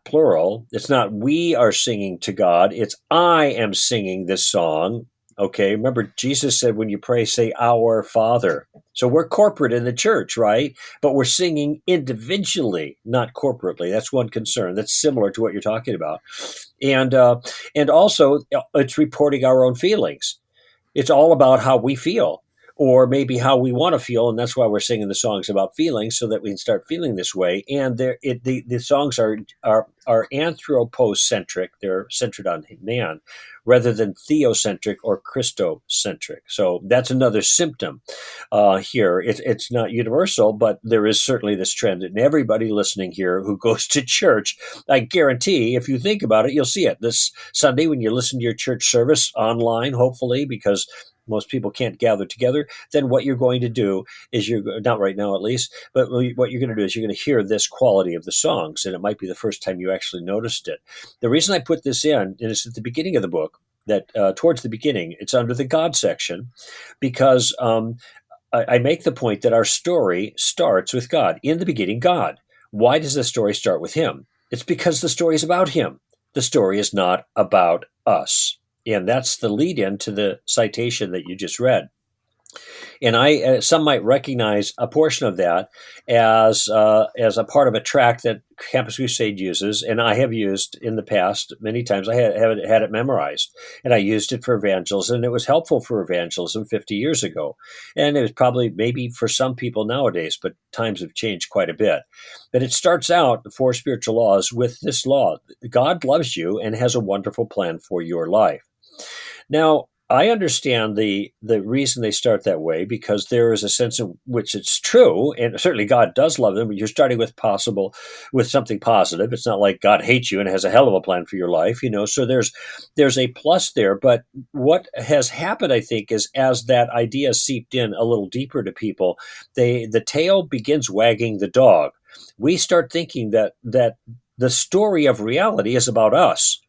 plural. It's not we are singing to God. It's I am singing this song. Okay, remember Jesus said when you pray, say our Father. So we're corporate in the church, right? But we're singing individually, not corporately. That's one concern. That's similar to what you're talking about. And also it's reporting our own feelings. It's all about how we feel, or maybe how we want to feel, and that's why we're singing the songs about feelings, so that we can start feeling this way. And the songs are anthropocentric; they're centered on man, rather than theocentric or Christocentric. So that's another symptom here. It's not universal, but there is certainly this trend. And everybody listening here who goes to church, I guarantee, if you think about it, you'll see it this Sunday when you listen to your church service online, hopefully, because most people can't gather together. Then what you're going to do is you're not right now, at least, but what you're going to do is you're going to hear this quality of the songs, and it might be the first time you actually noticed it. The reason I put this in, and it's at the beginning of the book, that towards the beginning, it's under the God section, because I make the point that our story starts with God. In the beginning, God. Why does the story start with him? It's because the story is about him. The story is not about us. And that's the lead in to the citation that you just read. And some might recognize a portion of that as a part of a tract that Campus Crusade uses, and I have used in the past many times. I had it memorized, and I used it for evangelism, and it was helpful for evangelism 50 years ago. And it was probably maybe for some people nowadays, but times have changed quite a bit. But it starts out, the 4 spiritual laws, with this law: God loves you and has a wonderful plan for your life. Now, I understand the reason they start that way, because there is a sense in which it's true, and certainly God does love them, but you're starting with something positive. It's not like God hates you and has a hell of a plan for your life, so there's a plus there. But what has happened, I think, is as that idea seeped in a little deeper to people, the tail begins wagging the dog. We start thinking that the story of reality is about us,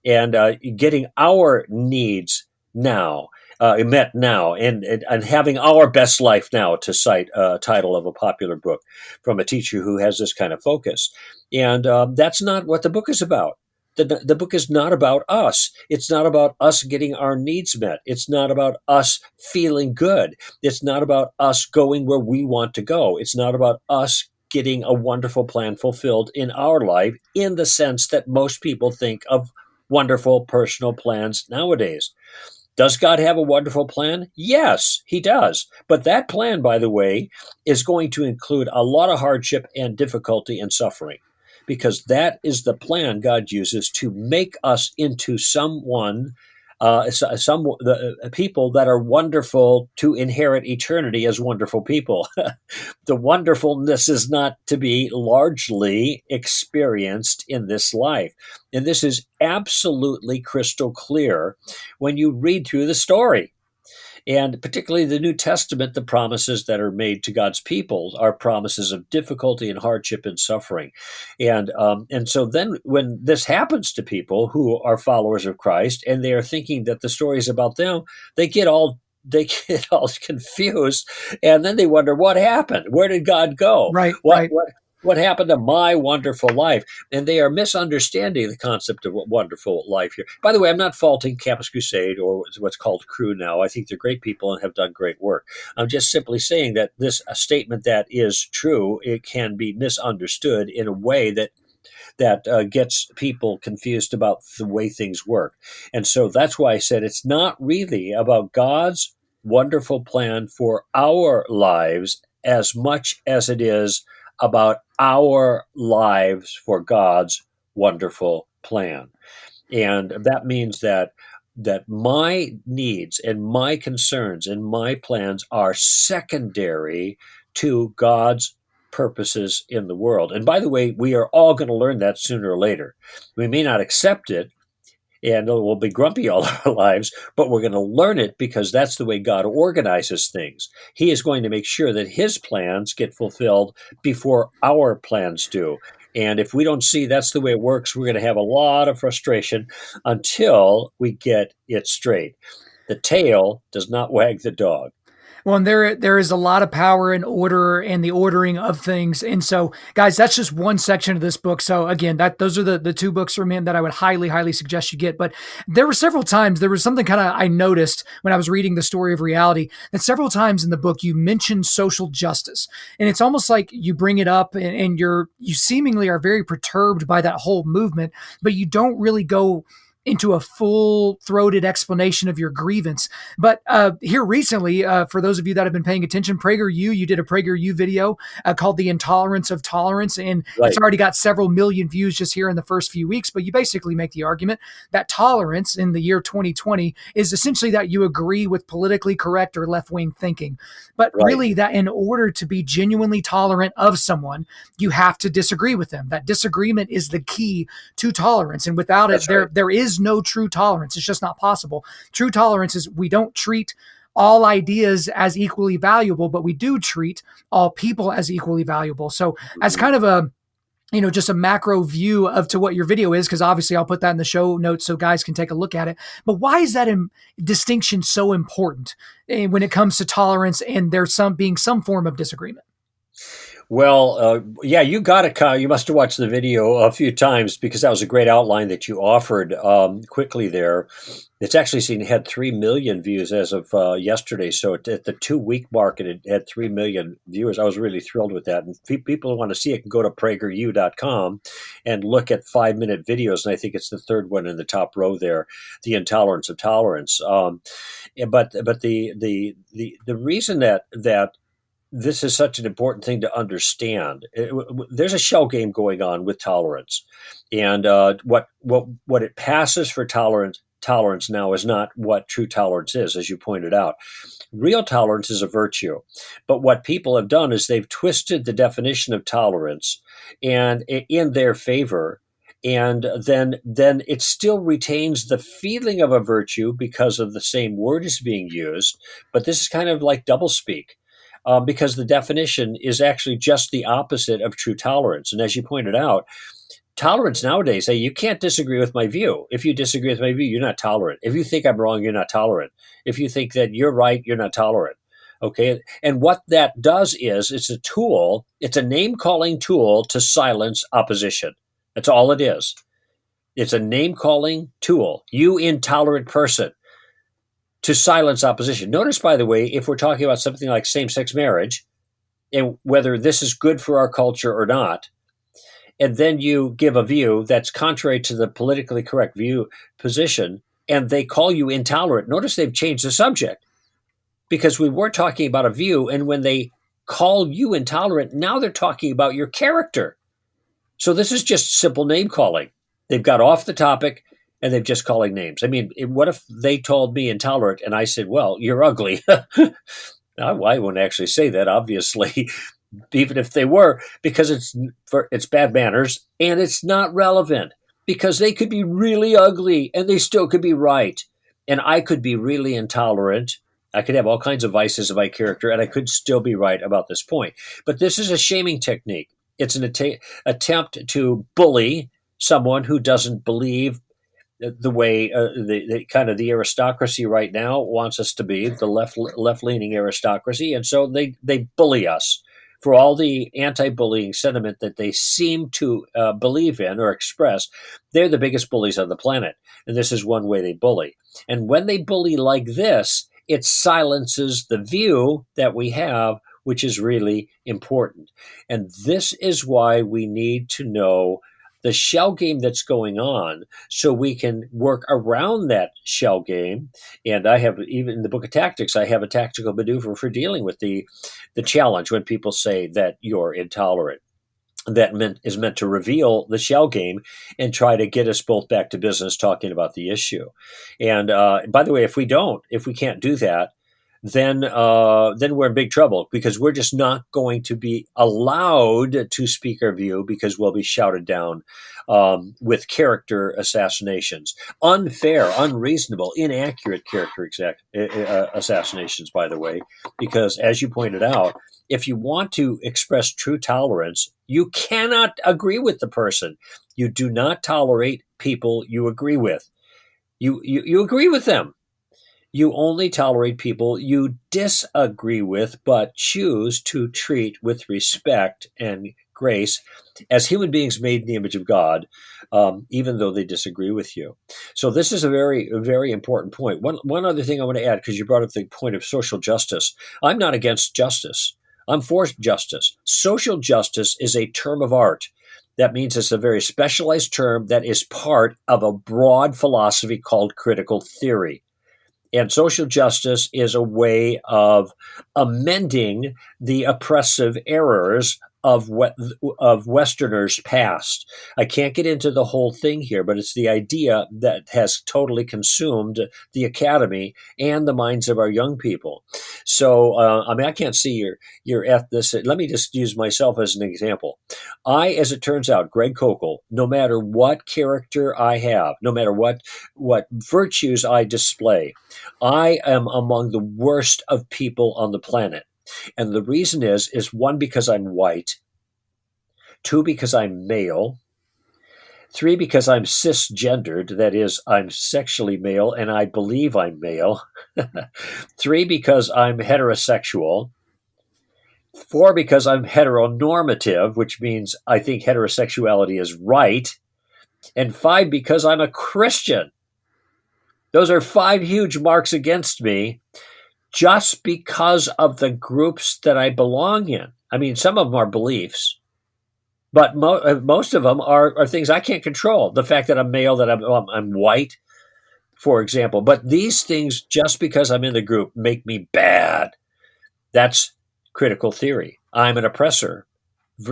and getting our needs met now, and having our best life now, to cite a title of a popular book from a teacher who has this kind of focus. And that's not what the book is about. The book is not about us. It's not about us getting our needs met. It's not about us feeling good. It's not about us going where we want to go. It's not about us getting a wonderful plan fulfilled in our life, in the sense that most people think of wonderful personal plans nowadays. Does God have a wonderful plan? Yes, he does. But that plan, by the way, is going to include a lot of hardship and difficulty and suffering, because that is the plan God uses to make us into people that are wonderful, to inherit eternity as wonderful people. The wonderfulness is not to be largely experienced in this life. And this is absolutely crystal clear when you read through the story. And particularly the New Testament, the promises that are made to God's people are promises of difficulty and hardship and suffering. And so then when this happens to people who are followers of Christ, and they are thinking that the story is about them, they get all confused, and then they wonder what happened. Where did God go? Right. What happened to my wonderful life? And they are misunderstanding the concept of wonderful life here. By the way, I'm not faulting Campus Crusade or what's called Crew now. I think they're great people and have done great work. I'm just simply saying that this a statement that is true, it can be misunderstood in a way that gets people confused about the way things work. And so that's why I said it's not really about God's wonderful plan for our lives as much as it is about our lives for God's wonderful plan. And that means that my needs and my concerns and my plans are secondary to God's purposes in the world. And by the way, we are all going to learn that sooner or later. We may not accept it, and we'll be grumpy all our lives, but we're going to learn it because that's the way God organizes things. He is going to make sure that his plans get fulfilled before our plans do. And if we don't see that's the way it works, we're going to have a lot of frustration until we get it straight. The tail does not wag the dog. Well, and there is a lot of power in order and the ordering of things. And so, guys, that's just one section of this book. So again, those are the two books from him that I would highly, highly suggest you get. But there were several times, there was something kind of I noticed when I was reading The Story of Reality, that several times in the book you mention social justice. And it's almost like you bring it up and you seemingly are very perturbed by that whole movement, but you don't really go into a full-throated explanation of your grievance. But here recently, for those of you that have been paying attention, PragerU, you did a PragerU video called The Intolerance of Tolerance, and It's already got several million views just here in the first few weeks, but you basically make the argument that tolerance in the year 2020 is essentially that you agree with politically correct or left-wing thinking. But really that in order to be genuinely tolerant of someone, you have to disagree with them. That disagreement is the key to tolerance, and without it, there is no true tolerance. It's just not possible. True tolerance is we don't treat all ideas as equally valuable, but we do treat all people as equally valuable. So as kind of a, just a macro view of to what your video is, because obviously I'll put that in the show notes so guys can take a look at it. But why is that distinction so important when it comes to tolerance and there's being some form of disagreement? Well, yeah, you got it, Kyle. You must have watched the video a few times because that was a great outline that you offered quickly there. It's actually had 3 million views as of yesterday. So at the 2-week mark, it had 3 million viewers. I was really thrilled with that. And people who want to see it can go to PragerU.com and look at 5-minute videos. And I think it's the third one in the top row there, The Intolerance of Tolerance. But the reason that this is such an important thing to understand. There's a shell game going on with tolerance, and what it passes for tolerance now is not what true tolerance is, as you pointed out. Real tolerance is a virtue, but what people have done is they've twisted the definition of tolerance and in their favor. And then it still retains the feeling of a virtue because of the same word is being used, but this is kind of like doublespeak. Because the definition is actually just the opposite of true tolerance. And as you pointed out, tolerance nowadays, you can't disagree with my view. If you disagree with my view, you're not tolerant. If you think I'm wrong, you're not tolerant. If you think that you're right, you're not tolerant. Okay. And what that does is it's a tool, it's a name-calling tool to silence opposition. That's all it is. It's a name-calling tool. You intolerant person. To silence opposition. Notice, by the way, if we're talking about something like same-sex marriage, and whether this is good for our culture or not, and then you give a view that's contrary to the politically correct position, and they call you intolerant, notice they've changed the subject. Because we were talking about a view, and when they call you intolerant, now they're talking about your character. So this is just simple name-calling. They've got off the topic, and they're just calling names. I mean, what if they told me intolerant and I said, well, you're ugly? I wouldn't actually say that, obviously, even if they were, because it's bad manners and it's not relevant because they could be really ugly and they still could be right. And I could be really intolerant. I could have all kinds of vices of my character and I could still be right about this point. But this is a shaming technique. It's an attempt to bully someone who doesn't believe the way the kind of the aristocracy right now wants us to be, the left-leaning aristocracy, and so they bully us for all the anti-bullying sentiment that they seem to believe in or express, they're the biggest bullies on the planet. And this is one way they bully. And when they bully like this, it silences the view that we have, which is really important. And this is why we need to know the shell game that's going on so we can work around that shell game. And I have, even in the book of tactics, I have a tactical maneuver for dealing with the challenge when people say that you're intolerant. That is meant to reveal the shell game and try to get us both back to business talking about the issue. And by the way, if we can't do that, then we're in big trouble, because we're just not going to be allowed to speak our view, because we'll be shouted down with character assassinations, unfair, unreasonable, inaccurate character assassinations, by the way, because as you pointed out, if you want to express true tolerance, you cannot agree with the person. You do not tolerate people you agree with. You agree with them. You only tolerate people you disagree with, but choose to treat with respect and grace as human beings made in the image of God, even though they disagree with you. So this is a very, very important point. One other thing I want to add, because you brought up the point of social justice. I'm not against justice. I'm for justice. Social justice is a term of art. That means it's a very specialized term that is part of a broad philosophy called critical theory. And social justice is a way of amending the oppressive errors of Westerners past. I can't get into the whole thing here, but it's the idea that has totally consumed the academy and the minds of our young people. So, I can't see your ethnicity. Let me just use myself as an example. As it turns out, Greg Koukl, no matter what character I have, no matter what virtues I display, I am among the worst of people on the planet. And the reason is one, because I'm white, two, because I'm male, three, because I'm cisgendered, that is, I'm sexually male and I believe I'm male, three, because I'm heterosexual, four, because I'm heteronormative, which means I think heterosexuality is right, and five, because I'm a Christian. Those are 5 huge marks against me, just because of the groups that I belong in. I mean, some of them are beliefs, but most of them are things I can't control. The fact that I'm male, that I'm white, for example. But these things, just because I'm in the group, make me bad. That's critical theory. I'm an oppressor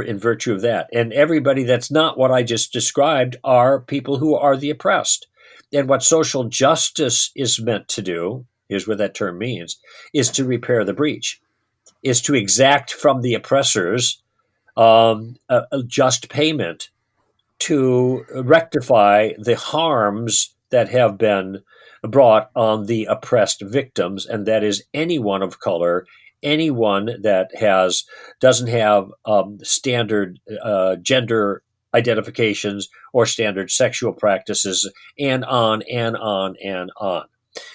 in virtue of that. And everybody that's not what I just described are people who are the oppressed. And what social justice is meant to do, here's what that term means, is to repair the breach, is to exact from the oppressors a just payment to rectify the harms that have been brought on the oppressed victims, and that is anyone of color, anyone that doesn't have standard gender identifications or standard sexual practices, and on and on and on.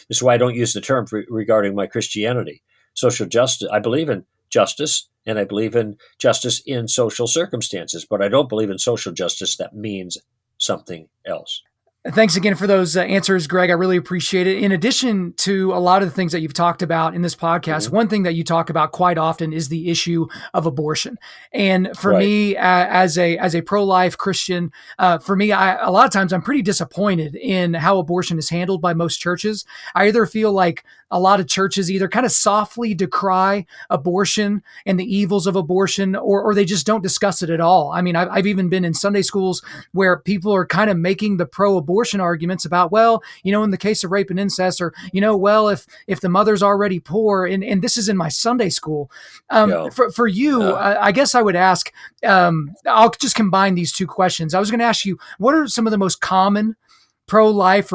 This is why I don't use the term regarding my Christianity. Social justice, I believe in justice, and I believe in justice in social circumstances, but I don't believe in social justice that means something else. Thanks again for those answers, Greg. I really appreciate it. In addition to a lot of the things that you've talked about in this podcast, one thing that you talk about quite often is the issue of abortion. And for me, as a pro-life Christian, a lot of times I'm pretty disappointed in how abortion is handled by most churches. I either feel like a lot of churches either kind of softly decry abortion and the evils of abortion, or they just don't discuss it at all. I mean, I've even been in Sunday schools where people are kind of making the pro-abortion arguments about, well, in the case of rape and incest, or, well, if the mother's already poor, and this is in my Sunday school. For you, I guess I would ask, I'll just combine these two questions. I was going to ask you, what are some of the most common pro-life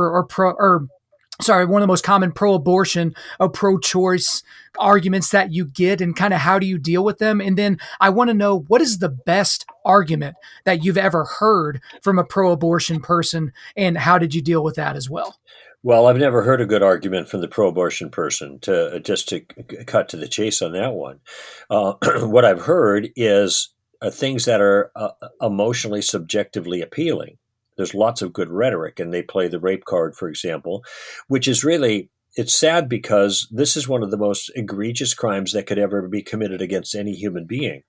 one of the most common pro-abortion or pro-choice arguments that you get, and kind of how do you deal with them? And then I want to know, what is the best argument that you've ever heard from a pro-abortion person, and how did you deal with that as well? Well, I've never heard a good argument from the pro-abortion person. To just to cut to the chase on that one, what I've heard is things that are emotionally, subjectively appealing. There's lots of good rhetoric, and they play the rape card, for example, which is really, it's sad because this is one of the most egregious crimes that could ever be committed against any human being.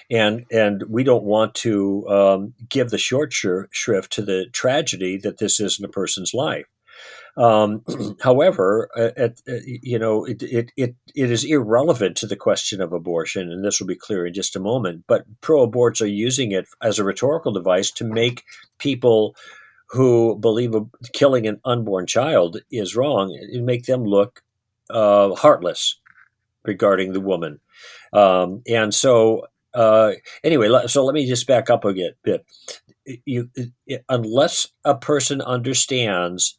And we don't want to give the short shrift to the tragedy that this is in a person's life. However, it is irrelevant to the question of abortion, and this will be clear in just a moment. But pro-aborts are using it as a rhetorical device to make people who believe killing an unborn child is wrong and make them look heartless regarding the woman. And so, anyway, so let me just back up a bit. Unless a person understands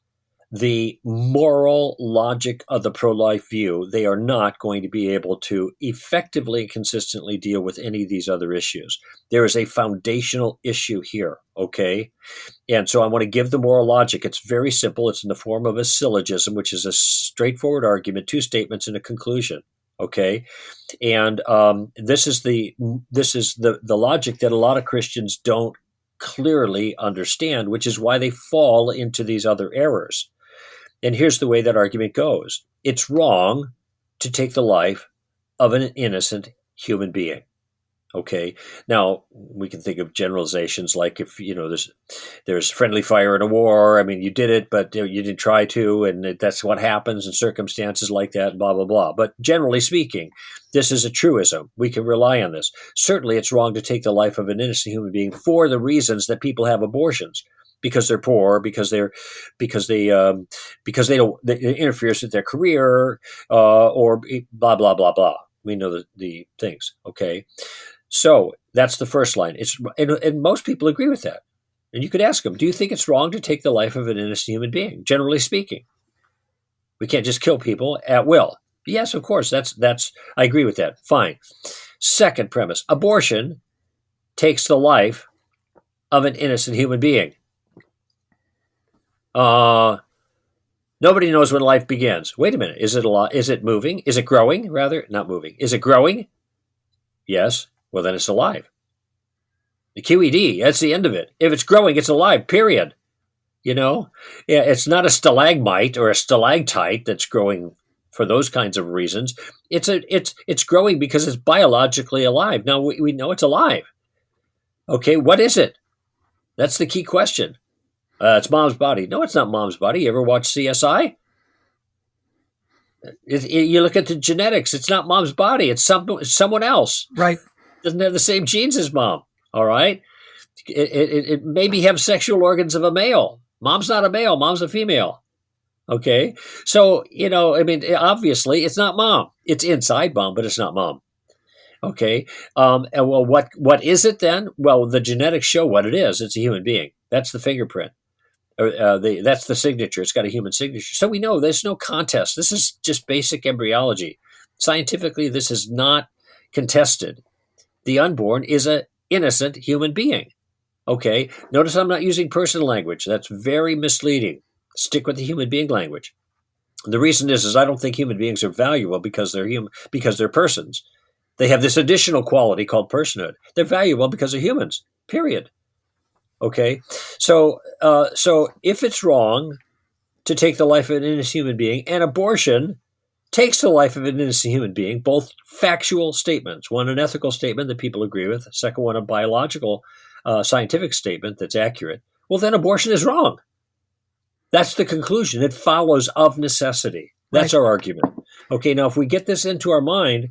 the moral logic of the pro-life view, they are not going to be able to effectively and consistently deal with any of these other issues. There is a foundational issue here, okay? And so I want to give the moral logic. It's very simple. It's in the form of a syllogism, which is a straightforward argument, two statements and a conclusion, okay? And this is the logic that a lot of Christians don't clearly understand, which is why they fall into these other errors. And here's the way that argument goes. It's wrong to take the life of an innocent human being. Okay. Now we can think of generalizations like if, there's friendly fire in a war. I mean, you did it, but you didn't try to, and that's what happens in circumstances like that, and blah, blah, blah. But generally speaking, this is a truism. We can rely on this. Certainly it's wrong to take the life of an innocent human being for the reasons that people have abortions. Because they're poor, because it interferes with their career, or blah, blah, blah, blah. We know the things. Okay. So that's the first line. And most people agree with that. And you could ask them, do you think it's wrong to take the life of an innocent human being? Generally speaking, we can't just kill people at will. Yes, of course. That's I agree with that. Fine. Second premise: abortion takes the life of an innocent human being. Nobody knows when life begins. Wait a minute. Is it moving? Is it growing? Rather, not moving. Is it growing? Yes. Well, then it's alive. The QED, that's the end of it. If it's growing, it's alive, period. It's not a stalagmite or a stalactite that's growing for those kinds of reasons. It's growing because it's biologically alive. Now, we know it's alive. Okay, what is it? That's the key question. It's mom's body. No, it's not mom's body. You ever watch CSI? You look at the genetics. It's not mom's body. It's someone else. Right. Doesn't have the same genes as mom. All right. It maybe have sexual organs of a male. Mom's not a male. Mom's a female. Okay. So, obviously it's not mom. It's inside mom, but it's not mom. Okay. And well, what is it then? Well, the genetics show what it is. It's a human being. That's the fingerprint. That's the signature. It's got a human signature. So we know there's no contest. This is just basic embryology. Scientifically, this is not contested. The unborn is an innocent human being. Okay. Notice I'm not using person language. That's very misleading. Stick with the human being language. The reason is I don't think human beings are valuable because they're human, because they're persons. They have this additional quality called personhood. They're valuable because they're humans. Period. Okay, so if it's wrong to take the life of an innocent human being, and abortion takes the life of an innocent human being, both factual statements, one an ethical statement that people agree with, the second one a biological, scientific statement that's accurate, well, then abortion is wrong. That's the conclusion. It follows of necessity. That's right. Our argument. Okay, now if we get this into our mind,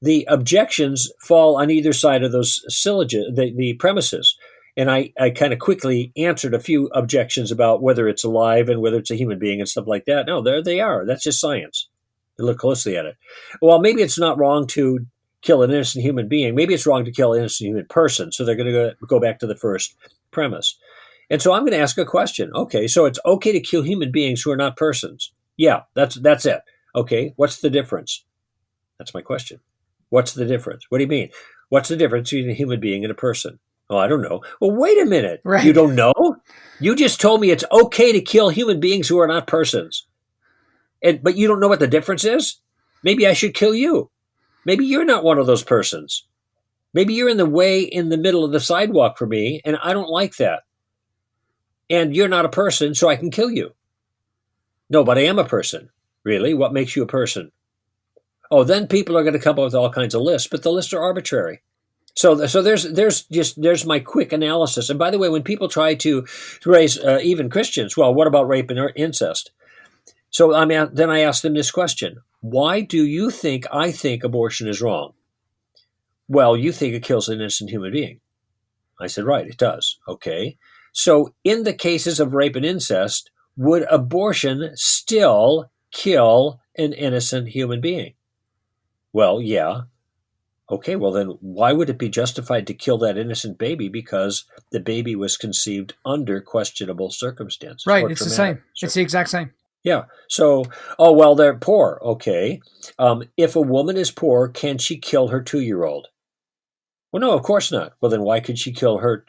the objections fall on either side of those the premises. And I kind of quickly answered a few objections about whether it's alive and whether it's a human being and stuff like that. No, there they are. That's just science. You look closely at it. Well, maybe it's not wrong to kill an innocent human being. Maybe it's wrong to kill an innocent human person. So they're going to go back to the first premise. And so I'm going to ask a question. Okay, so it's okay to kill human beings who are not persons. Yeah, that's it. Okay, what's the difference? That's my question. What's the difference? What do you mean? What's the difference between a human being and a person? Oh, I don't know. Well, wait a minute. Right. You don't know? You just told me it's okay to kill human beings who are not persons. But you don't know what the difference is? Maybe I should kill you. Maybe you're not one of those persons. Maybe you're in the way in the middle of the sidewalk for me, and I don't like that. And you're not a person, so I can kill you. No, but I am a person. Really? What makes you a person? Oh, then people are going to come up with all kinds of lists, but the lists are arbitrary. So there's my quick analysis. And by the way, when people try to raise even Christians, well, what about rape and incest? So then I ask them this question: why do you think I think abortion is wrong? Well, you think it kills an innocent human being. I said, right, it does. Okay. So in the cases of rape and incest, would abortion still kill an innocent human being? Well, yeah. Okay, well then why would it be justified to kill that innocent baby because the baby was conceived under questionable circumstances? Right, it's the same. It's the exact same. Yeah. So, oh, well, they're poor. Okay. If a woman is poor, can she kill her 2-year-old? Well, no, of course not. Well, then why could she kill her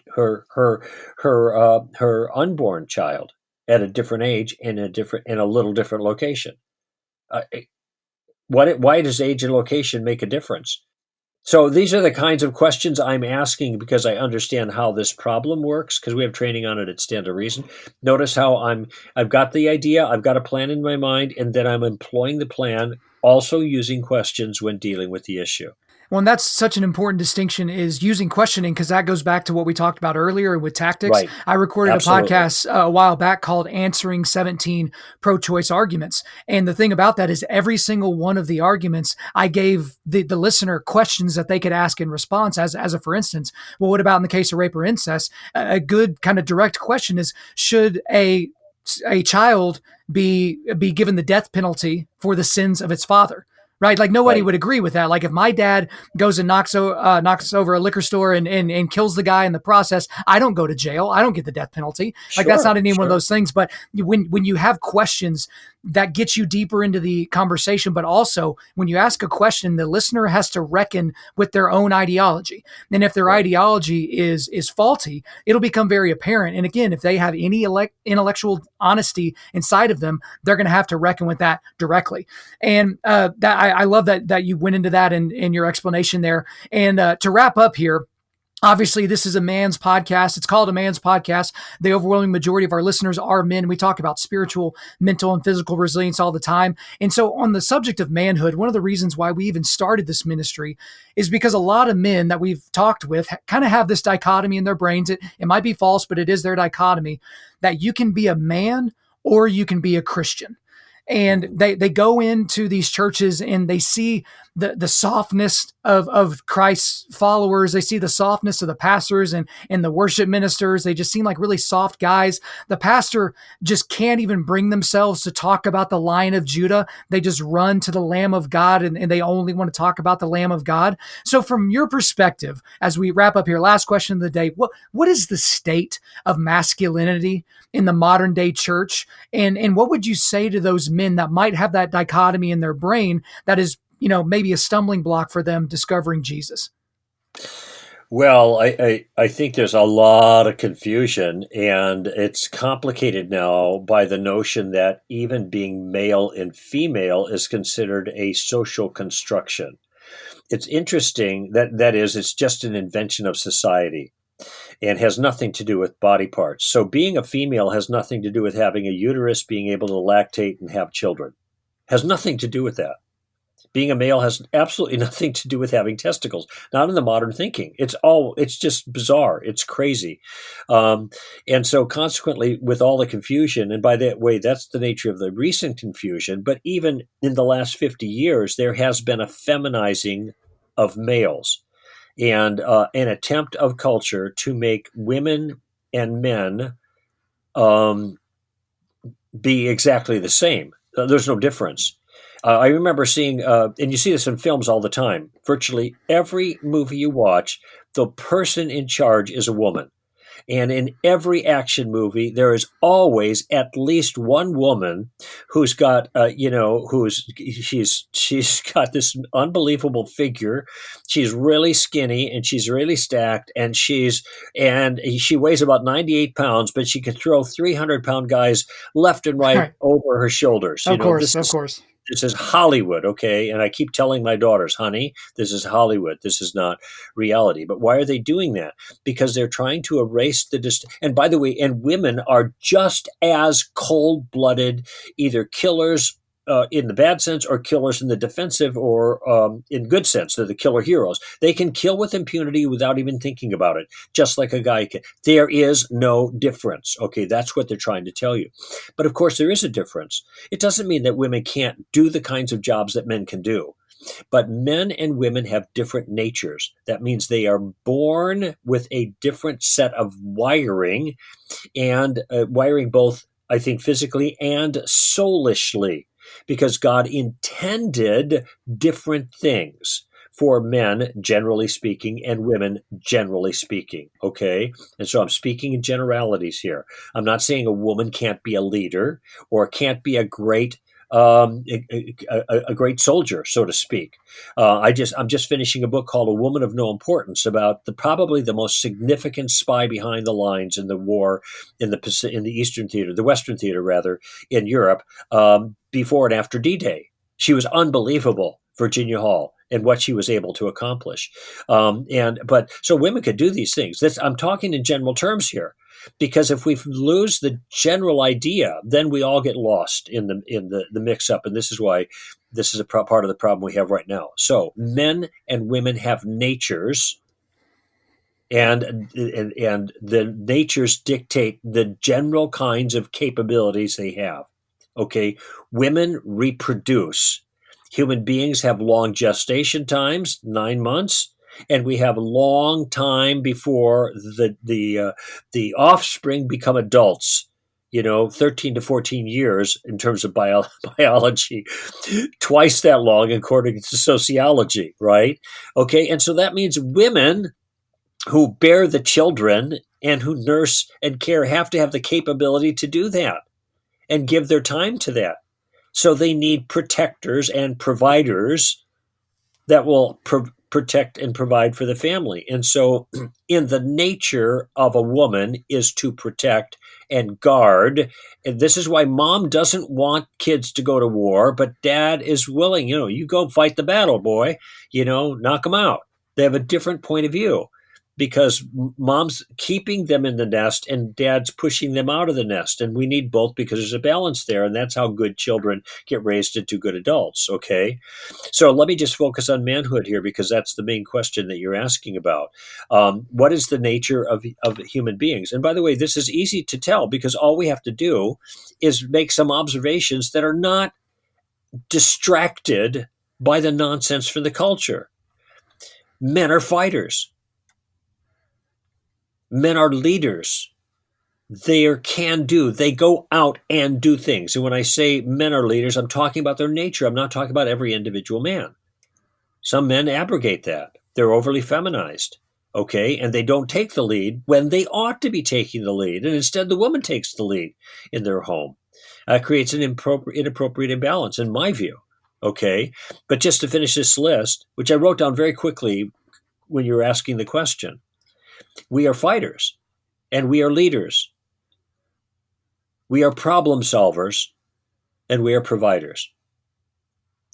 unborn child at a different age in a little different location? Why does age and location make a difference? So these are the kinds of questions I'm asking because I understand how this problem works, because we have training on it at Stand to Reason. Notice how I've got the idea, I've got a plan in my mind, and then I'm employing the plan, also using questions when dealing with the issue. Well, and that's such an important distinction, is using questioning, because that goes back to what we talked about earlier with tactics. Right. I recorded Absolutely. a podcast a while back called Answering 17 Pro-Choice Arguments. And the thing about that is every single one of the arguments, I gave the listener questions that they could ask in response as a for instance. Well, what about in the case of rape or incest? A good kind of direct question is, should a child be given the death penalty for the sins of its father? Right? Like nobody would agree with that. Like if my dad goes and knocks over a liquor store and kills the guy in the process, I don't go to jail. I don't get the death penalty. Like that's not any one of those things. But when you have questions, that gets you deeper into the conversation. But also when you ask a question, the listener has to reckon with their own ideology. And if their ideology is faulty, it'll become very apparent. And again, if they have any intellectual honesty inside of them, they're going to have to reckon with that directly. And I love that you went into that in your explanation there. And to wrap up here, obviously, this is a man's podcast. It's called a man's podcast. The overwhelming majority of our listeners are men. We talk about spiritual, mental, and physical resilience all the time. And so on the subject of manhood, one of the reasons why we even started this ministry is because a lot of men that we've talked with kind of have this dichotomy in their brains. It might be false, but it is their dichotomy that you can be a man or you can be a Christian. And they go into these churches and they see the softness of Christ's followers. They see the softness of the pastors and the worship ministers. They just seem like really soft guys. The pastor just can't even bring themselves to talk about the Lion of Judah. They just run to the Lamb of God and they only want to talk about the Lamb of God. So from your perspective, as we wrap up here, last question of the day, what is the state of masculinity in the modern day church? And what would you say to those men that might have that dichotomy in their brain that is, maybe a stumbling block for them discovering Jesus? Well, I think there's a lot of confusion, and it's complicated now by the notion that even being male and female is considered a social construction. It's interesting that it's just an invention of society and has nothing to do with body parts. So being a female has nothing to do with having a uterus, being able to lactate and have children. Has nothing to do with that. Being a male has absolutely nothing to do with having testicles. Not in the modern thinking. It's just bizarre. It's crazy. And so consequently, with all the confusion, and by that way, that's the nature of the recent confusion, but even in the last 50 years, there has been a feminizing of males and an attempt of culture to make women and men be exactly the same. There's no difference. I remember seeing, and you see this in films all the time, virtually every movie you watch, the person in charge is a woman. And in every action movie, there is always at least one woman who's got, she's got this unbelievable figure. She's really skinny and she's really stacked, and she weighs about 98 pounds, but she can throw 300-pound guys left and right over her shoulders. Of course. This is Hollywood, okay? And I keep telling my daughters, honey, this is Hollywood. This is not reality. But why are they doing that? Because they're trying to erase and by the way, and women are just as cold-blooded, either killers in the bad sense or killers in the defensive or in good sense. They're the killer heroes. They can kill with impunity without even thinking about it, just like a guy can. There is no difference. Okay, that's what they're trying to tell you. But of course, there is a difference. It doesn't mean that women can't do the kinds of jobs that men can do. But men and women have different natures. That means they are born with a different set of wiring, and wiring both, I think, physically and soulishly, because God intended different things for men, generally speaking, and women, generally speaking. Okay? And so I'm speaking in generalities here. I'm not saying a woman can't be a leader or can't be a great great soldier, so to speak. I'm just finishing a book called A Woman of No Importance about probably the most significant spy behind the lines in the war in the Eastern Theater, the Western Theater rather, in Europe, before and after D-Day. She was unbelievable, Virginia Hall, and what she was able to accomplish. So women could do these things. I'm talking in general terms here. Because if we lose the general idea, then we all get lost in the mix-up, and this is why this is a part of the problem we have right now. So men and women have natures, and the natures dictate the general kinds of capabilities they have. Okay, women reproduce. Human beings have long gestation times, 9 months. And we have a long time before the offspring become adults, 13 to 14 years in terms of biology, twice that long according to sociology, right? Okay, and so that means women who bear the children and who nurse and care have to have the capability to do that and give their time to that. So they need protectors and providers that will protect and provide for the family. And so in the nature of a woman is to protect and guard. And this is why mom doesn't want kids to go to war, but dad is willing, you go fight the battle, boy, knock them out. They have a different point of view because mom's keeping them in the nest and dad's pushing them out of the nest. And we need both because there's a balance there. And that's how good children get raised into good adults. Okay. So let me just focus on manhood here because that's the main question that you're asking about. What is the nature of human beings? And by the way, this is easy to tell because all we have to do is make some observations that are not distracted by the nonsense from the culture. Men are fighters. Men are leaders. They are can-do. They go out and do things. And when I say men are leaders, I'm talking about their nature. I'm not talking about every individual man. Some men abrogate that. They're overly feminized, okay? And they don't take the lead when they ought to be taking the lead. And instead, the woman takes the lead in their home. That creates an inappropriate imbalance, in my view, okay? But just to finish this list, which I wrote down very quickly when you were asking the question, we are fighters, and we are leaders. We are problem solvers, and we are providers.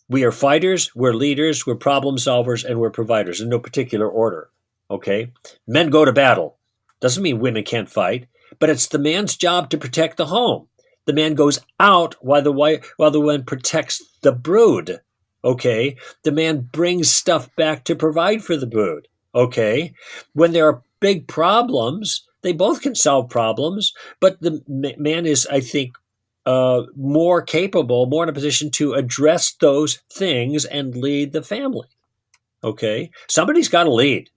We are fighters, we're leaders, we're problem solvers, and we're providers in no particular order, okay? Men go to battle. Doesn't mean women can't fight, but it's the man's job to protect the home. The man goes out while the woman protects the brood, okay? The man brings stuff back to provide for the brood, okay? When there are big problems, they both can solve problems, but the man is, I think, more capable, more in a position to address those things and lead the family. Okay? Somebody's got to lead.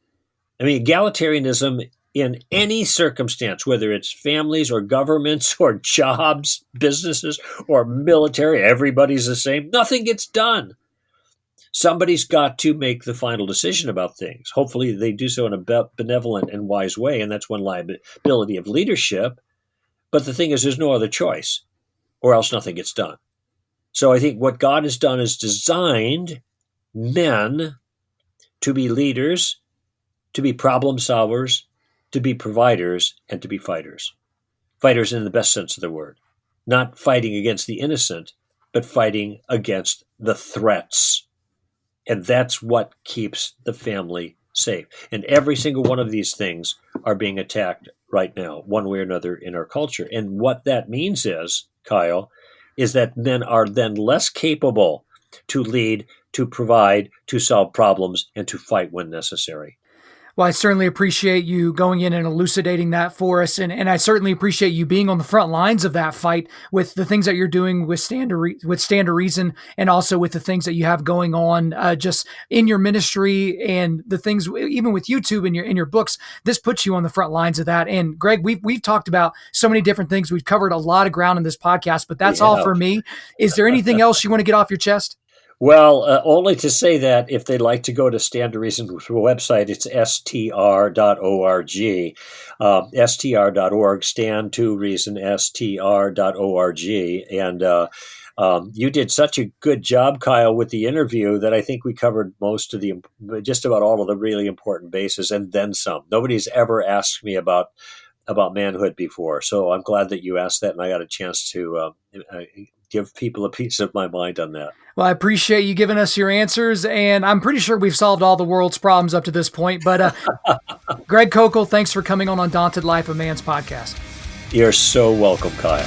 I mean, egalitarianism in any circumstance, whether it's families or governments or jobs, businesses or military, everybody's the same. Nothing gets done. Somebody's got to make the final decision about things. Hopefully they do so in a benevolent and wise way, and that's one liability of leadership. But the thing is, there's no other choice, or else nothing gets done. So I think what God has done is designed men to be leaders, to be problem solvers, to be providers, and to be fighters. Fighters in the best sense of the word. Not fighting against the innocent, but fighting against the threats. And that's what keeps the family safe. And every single one of these things are being attacked right now, one way or another in our culture. And what that means is, Kyle, is that men are then less capable to lead, to provide, to solve problems, and to fight when necessary. Well, I certainly appreciate you going in and elucidating that for us. And I certainly appreciate you being on the front lines of that fight with the things that you're doing with Stand to Reason, and also with the things that you have going on just in your ministry and the things, even with YouTube and in your books. This puts you on the front lines of that. And Greg, we've talked about so many different things. We've covered a lot of ground in this podcast, but that's all for me. Is there anything else you want to get off your chest? Well, only to say that if they'd like to go to Stand to Reason's website, it's str.org, str.org, Stand to Reason, str.org. And you did such a good job, Kyle, with the interview that I think we covered just about all of the really important bases and then some. Nobody's ever asked me about manhood before, so I'm glad that you asked that, and I got a chance to give people a piece of my mind on that. Well, I appreciate you giving us your answers, and I'm pretty sure we've solved all the world's problems up to this point. But Greg Koukl, thanks for coming on Undaunted.Life, a man's podcast. You're so welcome, Kyle.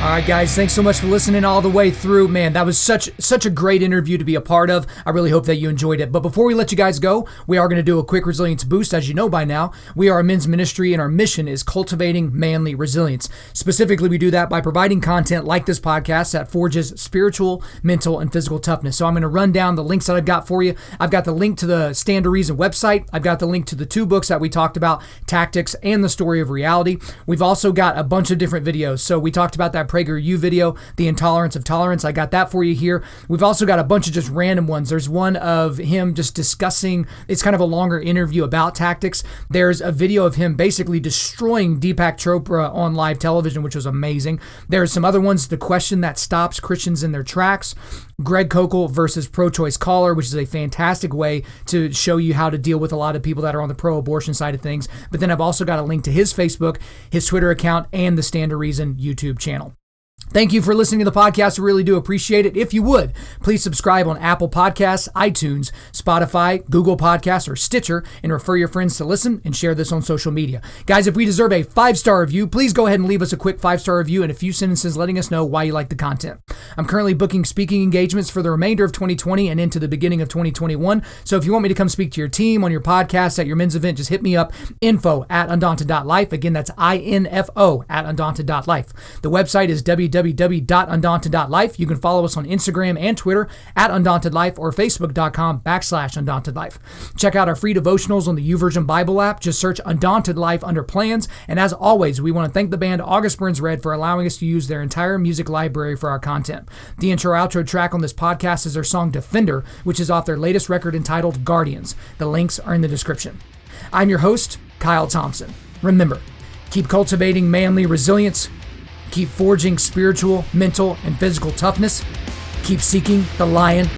All right, guys, thanks so much for listening all the way through. Man, that was such a great interview to be a part of. I really hope that you enjoyed it. But before we let you guys go, we are going to do a quick resilience boost. As you know by now, we are a men's ministry, and our mission is cultivating manly resilience. Specifically, we do that by providing content like this podcast that forges spiritual, mental, and physical toughness. So I'm going to run down the links that I've got for you. I've got the link to the Stand to Reason website. I've got the link to the 2 books that we talked about, Tactics and The Story of Reality. We've also got a bunch of different videos. So we talked about that PragerU video, The Intolerance of Tolerance. I got that for you here. We've also got a bunch of just random ones. There's one of him just discussing, it's kind of a longer interview about tactics. There's a video of him basically destroying Deepak Chopra on live television, which was amazing. There's some other ones, The Question That Stops Christians in Their Tracks, Greg Koukl versus Pro-Choice Caller, which is a fantastic way to show you how to deal with a lot of people that are on the pro-abortion side of things. But then I've also got a link to his Facebook, his Twitter account, and the Stand to Reason YouTube channel. Thank you for listening to the podcast. We really do appreciate it. If you would, please subscribe on Apple Podcasts, iTunes, Spotify, Google Podcasts, or Stitcher, and refer your friends to listen and share this on social media. Guys, if we deserve a 5-star review, please go ahead and leave us a quick 5-star review and a few sentences letting us know why you like the content. I'm currently booking speaking engagements for the remainder of 2020 and into the beginning of 2021. So if you want me to come speak to your team, on your podcast, at your men's event, just hit me up, info@Undaunted.Life. Again, that's info@Undaunted.Life. The website is www.Undaunted.Life. You can follow us on Instagram and Twitter @Undaunted.Life or Facebook.com/Undaunted.Life. Check out our free devotionals on the YouVersion Bible app. Just search Undaunted.Life under plans. And as always, we want to thank the band August Burns Red for allowing us to use their entire music library for our content. The intro-outro track on this podcast is their song Defender, which is off their latest record entitled Guardians. The links are in the description. I'm your host, Kyle Thompson. Remember, keep cultivating manly resilience. Keep forging spiritual, mental, and physical toughness. Keep seeking the lion